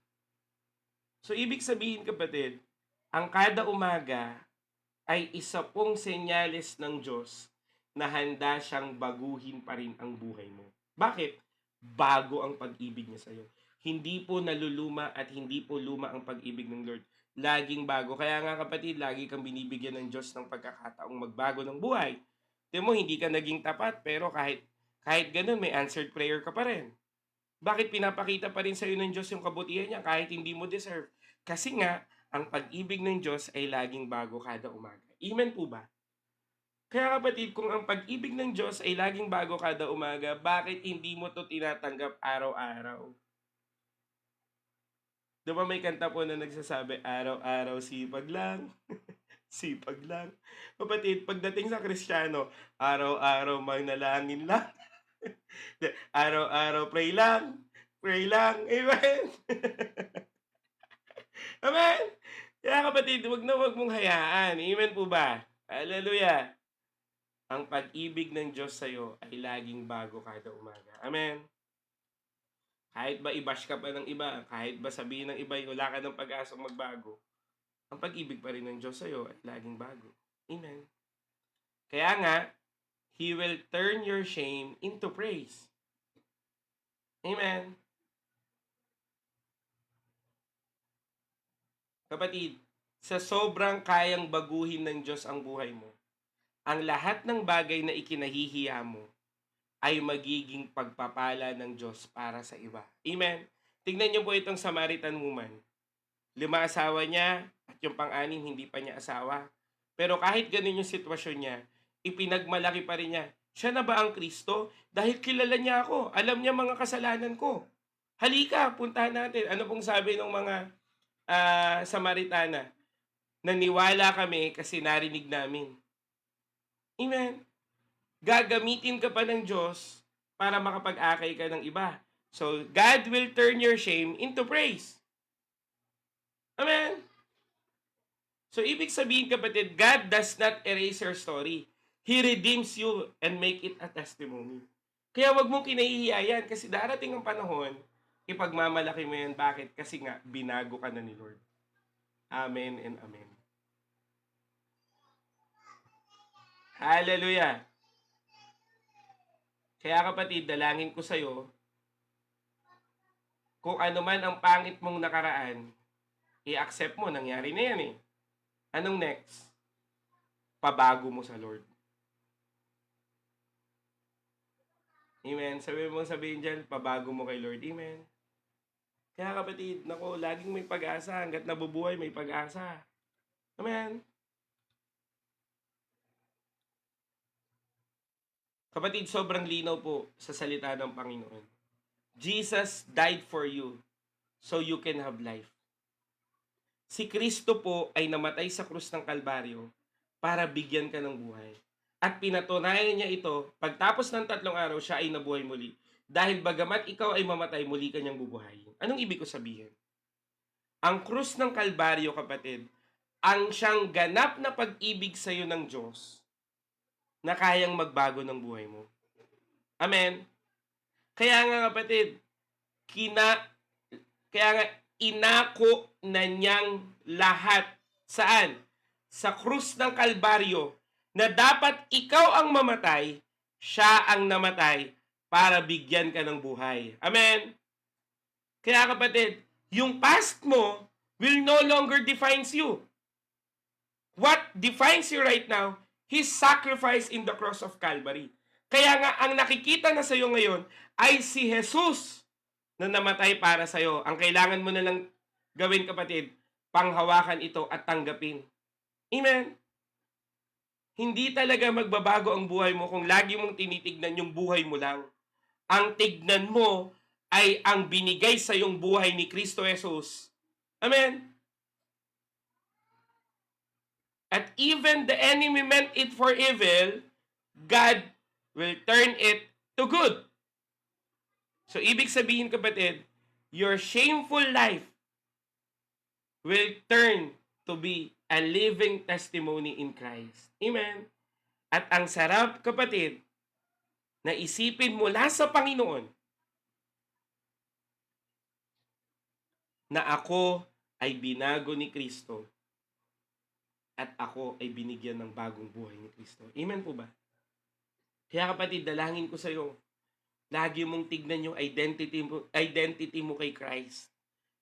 So ibig sabihin, kapatid, ang kada umaga ay isa pong senyales ng Diyos na handa siyang baguhin pa rin ang buhay mo. Bakit? Bago ang pag-ibig niya sa'yo. Hindi po naluluma at hindi po luma ang pag-ibig ng Lord. Laging bago. Kaya nga kapatid, lagi kang binibigyan ng Diyos ng pagkakataong magbago ng buhay. Tingnan mo, hindi ka naging tapat, pero kahit ganun, may answered prayer ka pa rin. Bakit pinapakita pa rin sa iyo ng Diyos yung kabutihan niya kahit hindi mo deserve? Kasi nga, ang pag-ibig ng Diyos ay laging bago kada umaga. Amen po ba? Kaya kapatid, kung ang pag-ibig ng Diyos ay laging bago kada umaga, bakit hindi mo to tinatanggap araw-araw? Diba may kanta po na nagsasabi, araw-araw sipag lang, sipag lang. Kapatid, pagdating sa Kristiyano, araw-araw manalangin lang. Araw-araw pray lang, pray lang. Amen. Amen. Kaya kapatid, wag mong hayaan. Amen po ba? Hallelujah. Ang pag-ibig ng Diyos sa'yo ay laging bago kada umaga. Amen. Kahit ba i-bash ka pa ng iba, kahit ba sabihin ng iba, wala ka ng pag-asang magbago, ang pag-ibig pa rin ng Diyos sa'yo ay laging bago. Amen. Kaya nga, He will turn your shame into praise. Amen. Kapatid, sa sobrang kayang baguhin ng Diyos ang buhay mo, ang lahat ng bagay na ikinahihiya mo ay magiging pagpapala ng Diyos para sa iba. Amen. Tingnan niyo po itong Samaritan woman. 5 asawa niya at yung pang-anim hindi pa niya asawa. Pero kahit ganun yung sitwasyon niya, ipinagmalaki pa rin niya. Siya na ba ang Kristo? Dahil kilala niya ako. Alam niya mga kasalanan ko. Halika, puntahan natin. Ano pong sabi ng mga Samaritana? Naniwala kami kasi narinig namin. Amen. Gagamitin ka pa ng Diyos para makapag-akay ka ng iba. So, God will turn your shame into praise. Amen. So, ibig sabihin kapatid, God does not erase your story. He redeems you and make it a testimony. Kaya wag mong kinahihiya yan kasi darating ang panahon, ipagmamalaki mo yan. Bakit? Kasi nga, binago ka na ni Lord. Amen and amen. Hallelujah. Kaya kapatid, dalangin ko sa'yo, kung ano man ang pangit mong nakaraan, i-accept mo, nangyari na yan eh. Anong next? Pabago mo sa Lord. Amen. Sabihin dyan, pabago mo kay Lord. Amen. Kaya kapatid, nako, laging may pag-asa. Hanggat nabubuhay, may pag-asa. Amen. Kapatid, sobrang linaw po sa salita ng Panginoon. Jesus died for you so you can have life. Si Kristo po ay namatay sa krus ng Kalbaryo para bigyan ka ng buhay. At pinatunayan niya ito, pagtapos ng 3 araw, siya ay nabuhay muli. Dahil bagamat ikaw ay mamatay, muli ka niyang bubuhayin. Anong ibig ko sabihin? Ang krus ng Kalbaryo, kapatid, ang siyang ganap na pag-ibig sa iyo ng Diyos na kayang magbago ng buhay mo. Amen? Kaya nga kapatid, kaya nga inako na niyang lahat. Saan? Sa krus ng Kalbaryo, na dapat ikaw ang mamatay, siya ang namatay para bigyan ka ng buhay. Amen? Kaya kapatid, yung past mo will no longer defines you. What defines you right now? His sacrifice in the cross of Calvary. Kaya nga, ang nakikita na sa iyo ngayon ay si Jesus na namatay para sa iyo. Ang kailangan mo na lang gawin, kapatid, panghawakan ito at tanggapin. Amen? Hindi talaga magbabago ang buhay mo kung lagi mong tinitignan yung buhay mo lang. Ang tignan mo ay ang binigay sa iyong buhay ni Kristo Jesus. Amen? At even the enemy meant it for evil, God will turn it to good. So, ibig sabihin, kapatid, your shameful life will turn to be a living testimony in Christ. Amen? At ang sarap, kapatid, na isipin mula sa Panginoon na ako ay binago ni Kristo at ako ay binigyan ng bagong buhay ni Kristo. Amen po ba? Kaya kapatid, dalangin ko sa iyo, lagi mong tignan yung identity mo kay Christ.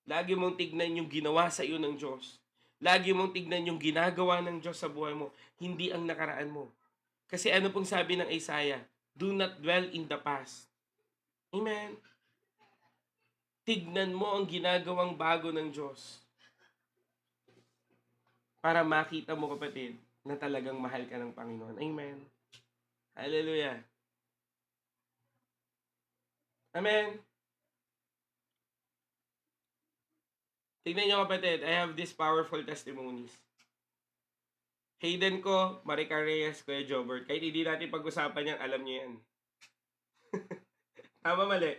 Lagi mong tignan yung ginawa sa iyo ng Diyos. Lagi mong tignan yung ginagawa ng Diyos sa buhay mo, hindi ang nakaraan mo. Kasi ano pong sabi ng Isaiah? Do not dwell in the past. Amen? Tignan mo ang ginagawang bago ng Diyos. Para makita mo, kapatid, na talagang mahal ka ng Panginoon. Amen? Hallelujah. Amen? Tignan nyo, kapatid, I have these powerful testimonies. Hayden ko, Maricar Reyes, Kuya Jobert. Kahit hindi natin pag-usapan yan, alam nyo yan. Tama, mali.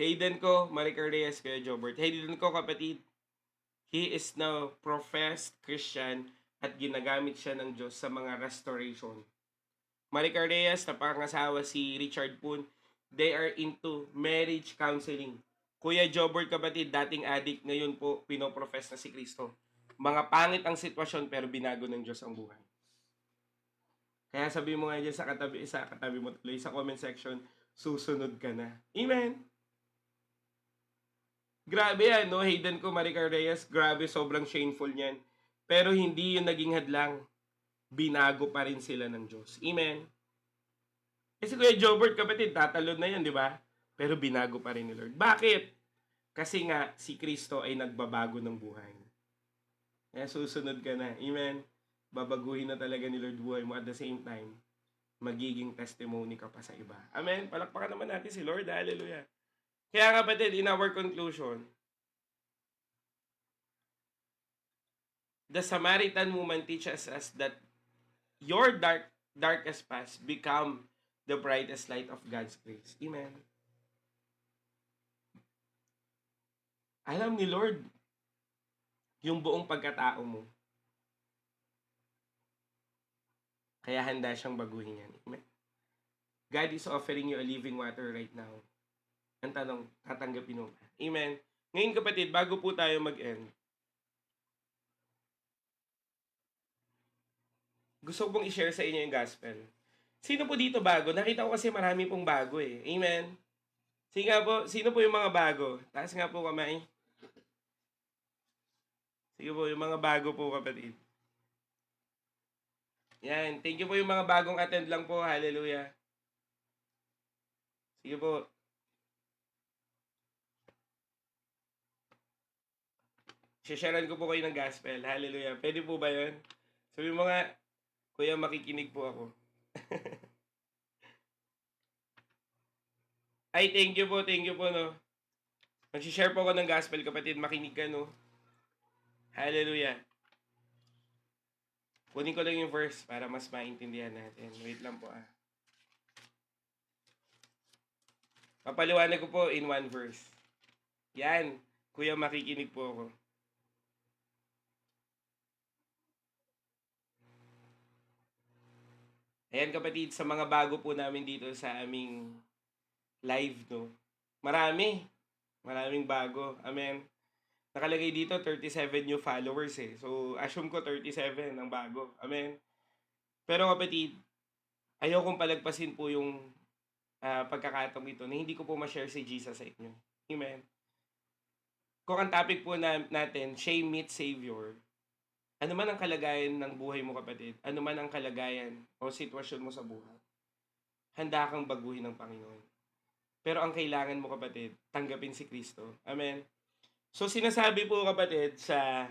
Hayden ko, Maricar Reyes, Kuya Jobert. Hayden ko, kapatid, he is now professed Christian at ginagamit siya ng Diyos sa mga restoration. Maricar Reyes, na pangasawa si Richard Poon, they are into marriage counseling. Kuya Jobert, kapatid, dating addict, ngayon po pinoprofess na si Kristo. Mga pangit ang sitwasyon pero binago ng Diyos ang buhay. Kaya sabi mo nga dyan sa katabi mo tuloy, sa comment section, susunod ka na. Amen! Grabe yan, no? Hayden ko, Maricar Reyes, grabe, sobrang shameful niyan. Pero hindi yun naging hadlang. Binago pa rin sila ng Diyos. Amen? Kasi Kuya Jobert, kapatid, tatalon na yan, di ba? Pero binago pa rin ni Lord. Bakit? Kasi nga, si Kristo ay nagbabago ng buhay. Kaya susunod ka na. Amen? Babaguhin na talaga ni Lord buhay mo at the same time, magiging testimony ka pa sa iba. Amen? Palakpakan naman natin si Lord. Hallelujah. Kaya kapatid, in our conclusion, the Samaritan woman teaches us that your darkest past become the brightest light of God's grace. Amen. Alam ni Lord yung buong pagkatao mo. Kaya handa siyang baguhin yan. Amen. God is offering you a living water right now. Ang tanong, tatanggapin mo ba? Amen. Ngayon kapatid, bago po tayo mag-end, gusto ko pong i-share sa inyo yung gospel. Sino po dito bago? Nakita ko kasi marami pong bago eh. Amen. Sige nga po, sino po yung mga bago? Taas nga po kamay. Sige po, yung mga bago po kapatid. Yan, thank you po yung mga bagong attend lang po. Hallelujah. Sige po. Sharean ko po kayo ng gospel. Hallelujah. Pwede po ba yun? Sabi mo nga, kuya, makikinig po ako. Ay, thank you po, no. Mag-share po ako ng gospel, kapatid. Makinig ka, no. Hallelujah. Kunin ko lang yung verse para mas maintindihan natin. Wait lang po, Papaliwanag ko po in one verse. Yan. Kuya, makikinig po ako. Ayan kapatid, sa mga bago po namin dito sa aming live, no? Maraming bago. Amen. Nakalagay dito 37 new followers eh. So, assume ko 37 ang bago. Amen. Pero kapatid, ayaw kong palagpasin po yung pagkakataong ito na hindi ko po ma-share si Jesus sa inyo. Amen. Kung ang topic po natin, shame meets Savior, ano man ang kalagayan ng buhay mo kapatid, ano man ang kalagayan o sitwasyon mo sa buhay, handa kang baguhin ng Panginoon. Pero ang kailangan mo kapatid, tanggapin si Kristo. Amen. So sinasabi po kapatid sa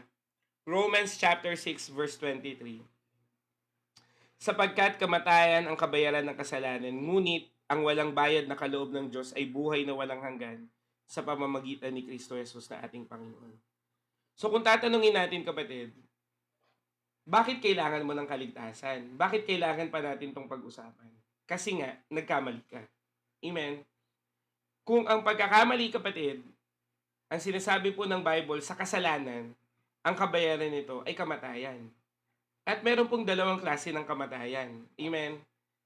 Romans chapter 6 verse 23. Sapagkat kamatayan ang kabayaran ng kasalanan, ngunit ang walang bayad na kaloob ng Diyos ay buhay na walang hanggan sa pamamagitan ni Kristo Jesus na ating Panginoon. So kung tatanungin natin kapatid, bakit kailangan mo ng kaligtasan? Bakit kailangan pa natin itong pag-usapan? Kasi nga, nagkamali ka. Amen? Kung ang pagkakamali kapatid, ang sinasabi po ng Bible sa kasalanan, ang kabayaran nito ay kamatayan. At meron pong dalawang klase ng kamatayan. Amen?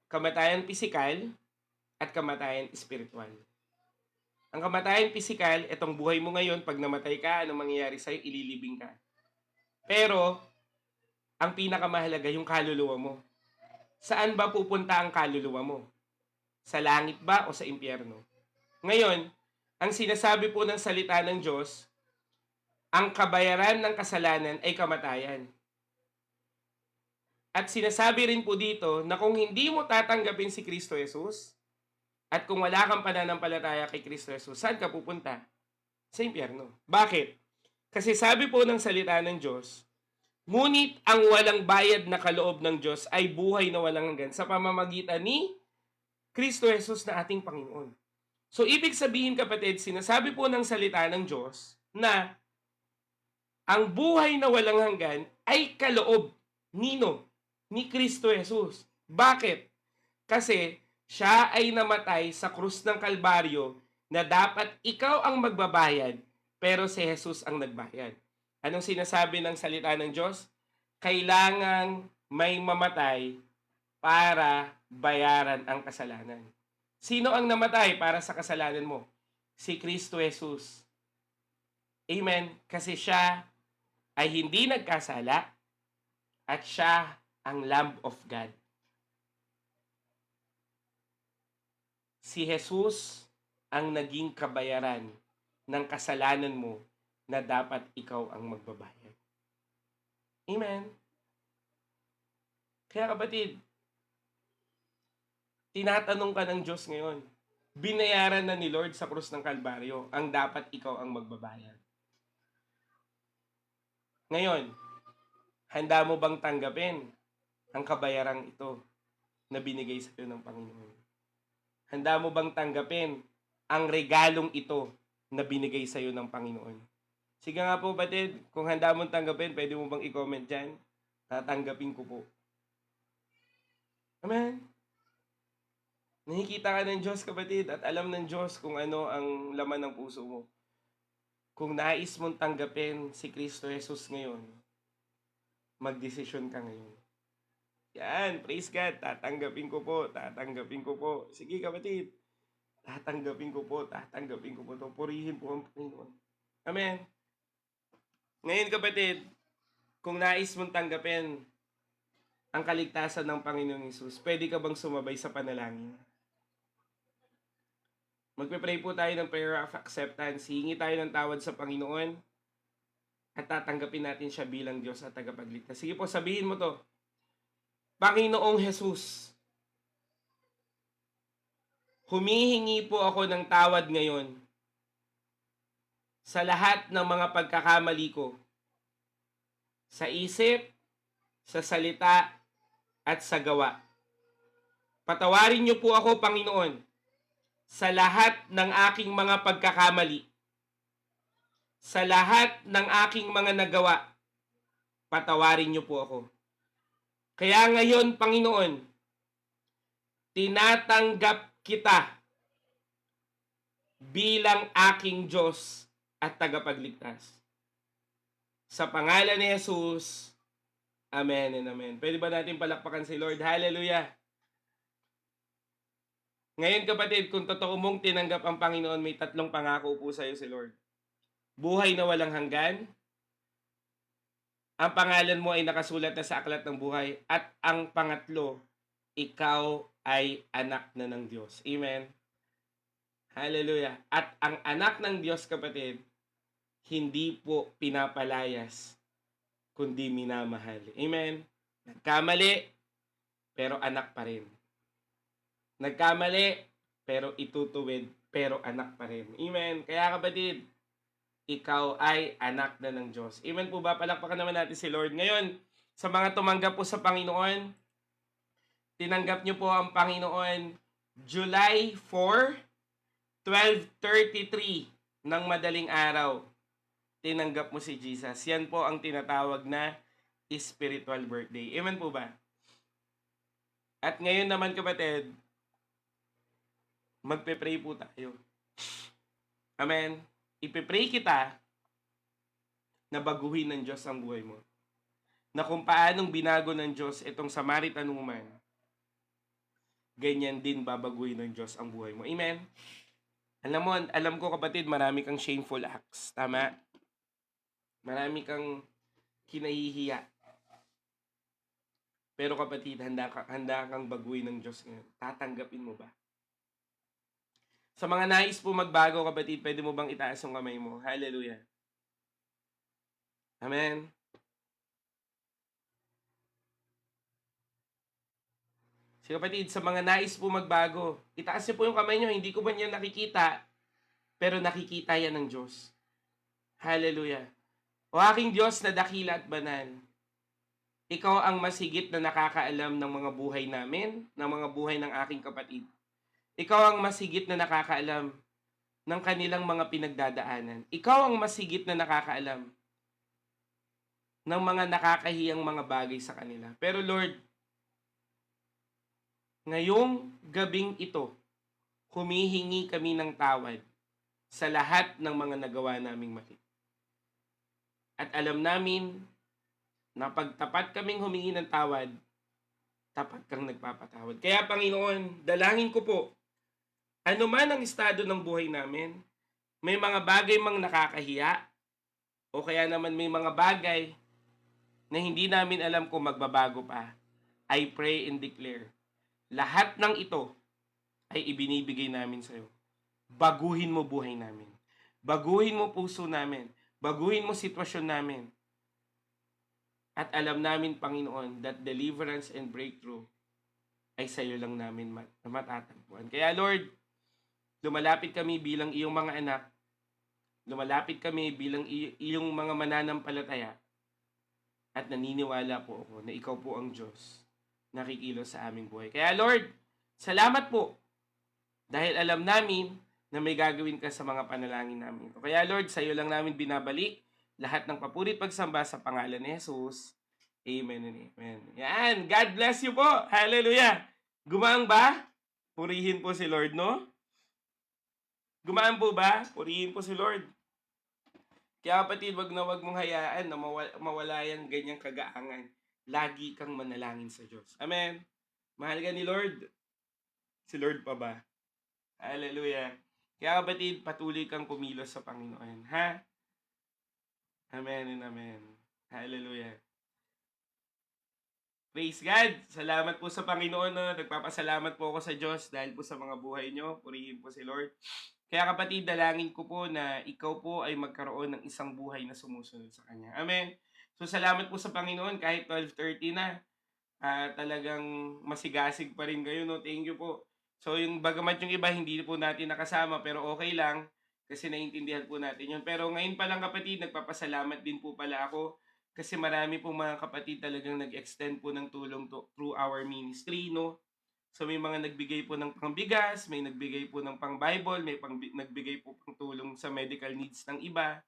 Kamatayan pisikal at kamatayan espiritual. Ang kamatayan pisikal, itong buhay mo ngayon, pag namatay ka, anong mangyayari sa'yo? Ililibing ka. Pero, ang pinakamahalaga, yung kaluluwa mo. Saan ba pupunta ang kaluluwa mo? Sa langit ba o sa impyerno? Ngayon, ang sinasabi po ng salita ng Diyos, ang kabayaran ng kasalanan ay kamatayan. At sinasabi rin po dito na kung hindi mo tatanggapin si Kristo Jesus, at kung wala kang pananampalataya kay Kristo Jesus, saan ka pupunta? Sa impyerno. Bakit? Kasi sabi po ng salita ng Diyos, ngunit ang walang bayad na kaloob ng Diyos ay buhay na walang hanggan sa pamamagitan ni Kristo Jesus na ating Panginoon. So, ibig sabihin kapatid, sinasabi po ng salita ng Diyos na ang buhay na walang hanggan ay kaloob nino? Ni Kristo Jesus. Bakit? Kasi siya ay namatay sa krus ng Kalbaryo na dapat ikaw ang magbabayad, pero si Jesus ang nagbayad. Anong sinasabi ng salita ng Diyos? Kailangang may mamatay para bayaran ang kasalanan. Sino ang namatay para sa kasalanan mo? Si Kristo Jesus. Amen? Kasi siya ay hindi nagkasala at siya ang Lamb of God. Si Jesus ang naging kabayaran ng kasalanan mo na dapat ikaw ang magbabayad. Amen? Kaya kapatid, tinatanong ka ng Diyos ngayon, binayaran na ni Lord sa krus ng Kalbaryo, ang dapat ikaw ang magbabayad. Ngayon, handa mo bang tanggapin ang kabayarang ito na binigay sa iyo ng Panginoon? Handa mo bang tanggapin ang regalong ito na binigay sa iyo ng Panginoon? Sige nga po batid, kung handa mong tanggapin, pwede mo bang i-comment dyan? Tatanggapin ko po. Amen? Nakikita ka ng Diyos kapatid at alam ng Diyos kung ano ang laman ng puso mo. Kung nais mong tanggapin si Kristo Jesus ngayon, magdesisyon ka ngayon. Yan, praise God, tatanggapin ko po, tatanggapin ko po. Sige kapatid, tatanggapin ko po, tatanggapin ko po. Purihin po ang Panginoon. Amen. Ngayon kapatid, kung nais mong tanggapin ang kaligtasan ng Panginoong Hesus, pwede ka bang sumabay sa panalangin? Magpe-pray po tayo ng prayer of acceptance. Hihingi tayo ng tawad sa Panginoon at tatanggapin natin siya bilang Diyos at tagapagligtas. Sige po, sabihin mo to. Panginoong Jesus, humihingi po ako ng tawad ngayon sa lahat ng mga pagkakamali ko, sa isip, sa salita, at sa gawa. Patawarin niyo po ako, Panginoon, sa lahat ng aking mga pagkakamali, sa lahat ng aking mga nagawa. Patawarin niyo po ako. Kaya ngayon, Panginoon, tinatanggap kita bilang aking Diyos at tagapagligtas. Sa pangalan ni Jesus, amen and amen. Pwede ba natin palakpakan si Lord? Hallelujah! Ngayon kapatid, kung totoo mong tinanggap ang Panginoon, may tatlong pangako po sa iyo si Lord. Buhay na walang hanggan, ang pangalan mo ay nakasulat na sa aklat ng buhay, at ang pangatlo, ikaw ay anak na ng Diyos. Amen? Hallelujah! At ang anak ng Diyos kapatid, hindi po pinapalayas, kundi minamahal. Amen? Nagkamali, pero anak pa rin. Nagkamali, pero itutuwid, pero anak pa rin. Amen? Kaya kapatid, ikaw ay anak na ng Diyos. Amen po ba? Palakpakan naman natin si Lord. Ngayon, sa mga tumanggap po sa Panginoon, tinanggap niyo po ang Panginoon July 4, 12:33 ng madaling araw. Tinanggap mo si Jesus. Yan po ang tinatawag na spiritual birthday. Amen po ba? At ngayon naman kapatid, magpe-pray po tayo. Amen. Ipe-pray kita na baguhin ng Diyos ang buhay mo. Na kung paanong binago ng Diyos itong Samaritan woman, ganyan din babaguhin ng Diyos ang buhay mo. Amen. Alam ko kapatid, marami kang shameful acts. Tama? Marami kang kinahihiya. Pero kapatid, handa kang baguhin ng Diyos ngayon. Tatanggapin mo ba? Sa mga nais po magbago, kapatid, pwede mo bang itaas ang kamay mo? Hallelujah. Amen. Si kapatid, sa mga nais po magbago, itaas niyo po yung kamay niyo. Hindi ko ba niya nakikita? Pero nakikita yan ng Diyos. Hallelujah. O aking Diyos na dakila at banal, ikaw ang masigit na nakakaalam ng mga buhay namin, ng mga buhay ng aking kapatid. Ikaw ang masigit na nakakaalam ng kanilang mga pinagdadaanan. Ikaw ang masigit na nakakaalam ng mga nakakahiyang mga bagay sa kanila. Pero Lord, ngayong gabing ito, humihingi kami ng tawad sa lahat ng mga nagawa naming mali. At alam namin na pagtapat kaming humingi ng tawad, tapat kang nagpapatawad. Kaya Panginoon, dalangin ko po, ano man ang estado ng buhay namin, may mga bagay mang nakakahiya, o kaya naman may mga bagay na hindi namin alam kung magbabago pa, I pray and declare, lahat ng ito ay ibinibigay namin sa iyo. Baguhin mo buhay namin. Baguhin mo puso namin. Baguhin mo sitwasyon namin. At alam namin, Panginoon, that deliverance and breakthrough ay sa iyo lang namin matatagpuan. Kaya Lord, lumalapit kami bilang iyong mga anak. Lumalapit kami bilang iyong mga mananampalataya. At naniniwala po ako na ikaw po ang Diyos na kikilos sa aming buhay. Kaya Lord, salamat po dahil alam namin na may gagawin ka sa mga panalangin namin. Kaya Lord, sa iyo lang namin binabalik lahat ng papuri at pagsamba sa pangalan ni Jesus. Amen and amen. Yan. God bless you po. Hallelujah. Gumaang ba? Purihin po si Lord, no? Gumaan po ba? Purihin po si Lord. Kaya kapatid, wag mong hayaan na mawala yung ganyang kagaangan. Lagi kang manalangin sa Diyos. Amen. Mahal ka ni Lord. Si Lord pa ba? Hallelujah. Kaya kapatid, patuloy kang kumilos sa Panginoon. Ha? Amen and amen. Hallelujah. Praise God! Salamat po sa Panginoon. No? Nagpapasalamat po ako sa Diyos dahil po sa mga buhay nyo. Purihin po si Lord. Kaya kapatid, dalangin ko po na ikaw po ay magkaroon ng isang buhay na sumusunod sa Kanya. Amen. So salamat po sa Panginoon kahit 12:30 na. Talagang masigasig pa rin kayo. No? Thank you po. So yung bagamat yung iba hindi po natin nakasama pero okay lang kasi naiintindihan po natin yun. Pero ngayon pa lang kapatid, nagpapasalamat din po pala ako kasi marami pong mga kapatid talagang nag-extend po ng tulong through our ministry, no? So may mga nagbigay po ng pangbigas, may nagbigay po ng pang-Bible, may nagbigay po pang tulong sa medical needs ng iba.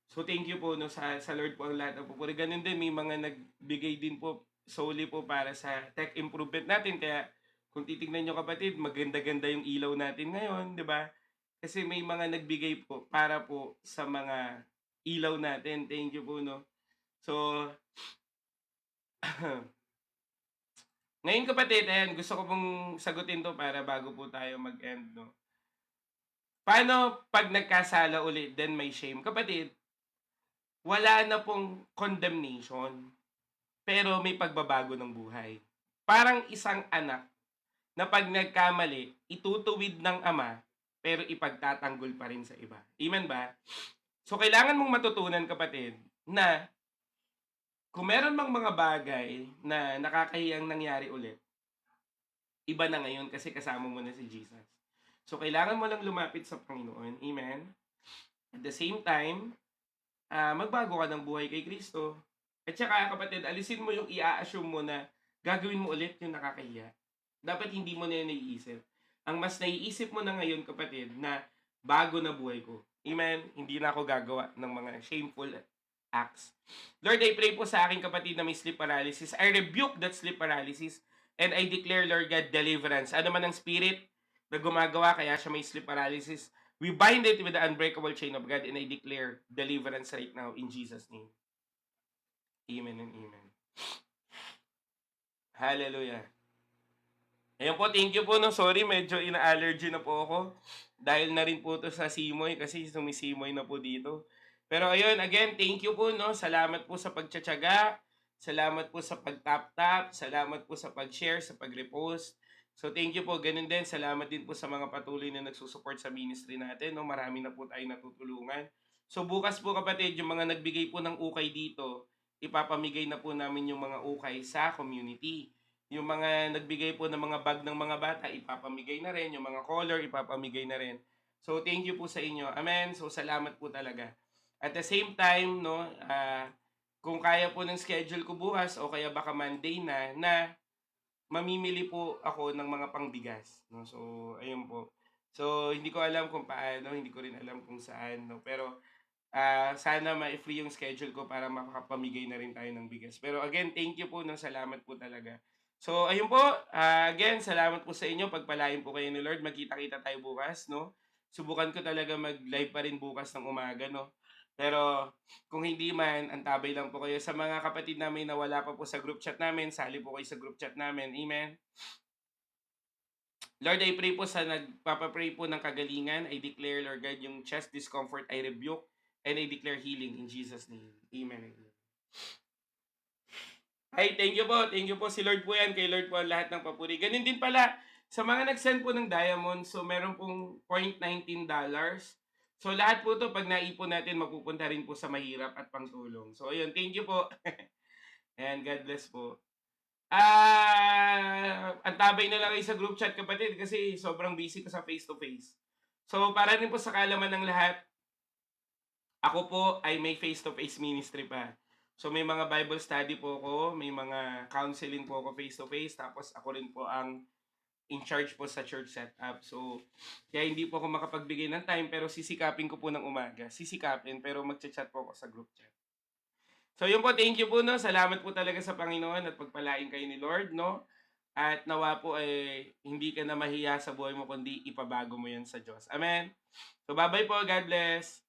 So thank you po no sa Lord po ang lahat ng pupuri. Ganun din may mga nagbigay din po solely po para sa tech improvement natin. Kaya kung titingnan nyo kapatid, maganda-ganda yung ilaw natin ngayon, di ba? Kasi may mga nagbigay po para po sa mga ilaw natin. Thank you po no. So, ngayon kapatid, ayan, gusto ko pong sagutin to para bago po tayo mag-end, no? Paano pag nagkasala ulit, then may shame? Kapatid, wala na pong condemnation, pero may pagbabago ng buhay. Parang isang anak na pag nagkamali, itutuwid ng ama, pero ipagtatanggol pa rin sa iba. Amen ba? So, kailangan mong matutunan, kapatid, na kung meron mang mga bagay na nakakahiyang nangyari ulit, iba na ngayon kasi kasama mo na si Jesus. So, kailangan mo lang lumapit sa Panginoon. Amen? At the same time, magbago ka ng buhay kay Kristo. At saka kapatid, alisin mo yung i-assume mo na gagawin mo ulit yung nakakahiya. Dapat hindi mo na yun naiisip. Ang mas naiisip mo na ngayon, kapatid, na bago na buhay ko. Amen? Hindi na ako gagawa ng mga shameful acts. Lord, I pray po sa aking kapatid na may sleep paralysis. I rebuke that sleep paralysis and I declare, Lord God, deliverance. Ano man ang spirit na gumagawa kaya siya may sleep paralysis, we bind it with the unbreakable chain of God and I declare deliverance right now in Jesus' name. Amen and amen. Hallelujah. Ayun po, thank you po. No? Sorry, medyo ina-allergy na po ako. Dahil na rin po to sa simoy kasi sumisimoy na po dito. Pero ayun, again, thank you po. No? Salamat po sa pagtsatsaga. Salamat po sa pag-tap-tap. Salamat po sa pag-share, sa pag-repost. So thank you po. Ganun din. Salamat din po sa mga patuloy na nagsusupport sa ministry natin. No? Marami na po tayo natutulungan. So bukas po kapatid, yung mga nagbigay po ng ukay dito, ipapamigay na po namin yung mga ukay sa community. Yung mga nagbigay po ng mga bag ng mga bata, ipapamigay na rin. Yung mga color, ipapamigay na rin. So, thank you po sa inyo. Amen. So, salamat po talaga. At the same time, no, kung kaya po ng schedule ko bukas o kaya baka Monday na mamimili po ako ng mga pangbigas. No? So, ayun po. So, hindi ko alam kung paano, hindi ko rin alam kung saan. No? Pero, sana ma-free yung schedule ko para makapamigay na rin tayo ng bigas. Pero again, thank you po. No? Salamat po talaga. So, ayun po. Again, salamat po sa inyo. Pagpalain po kayo ni Lord. Magkita-kita tayo bukas, no? Subukan ko talaga mag-live pa rin bukas ng umaga, no? Pero kung hindi man, antabay lang po kayo. Sa mga kapatid namin na wala pa po sa group chat namin, sali po kayo sa group chat namin. Amen. Lord, I pray po sa nagpapapray po ng kagalingan. I declare, Lord God, yung chest discomfort, I rebuke and I declare healing in Jesus' name. Amen. Ay, thank you po. Thank you po. Si Lord po yan. Kay Lord po ang lahat ng papuri. Ganun din pala, sa mga nag-send po ng diamond, so meron pong $0.19. So lahat po to pag naipon natin, mapupunta rin po sa mahirap at pangtulong. So ayun, thank you po. And God bless po. Antabay na lang kayo sa group chat kapatid kasi sobrang busy ko sa face-to-face. So para rin po sa kalaman ng lahat, ako po ay may face-to-face ministry pa. So may mga Bible study po ako, may mga counseling po ako face-to-face, tapos ako rin po ang in charge po sa church setup. So kaya hindi po ako makapagbigay ng time pero sisikapin ko po ng umaga. Sisikapin pero magchat-chat po ako sa group chat. So yun po, thank you po, no. Salamat po talaga sa Panginoon at pagpalain kayo ni Lord, no. At nawa po hindi ka na mahiya sa buhay mo kundi ipabago mo yan sa Diyos. Amen. So bye-bye po. God bless.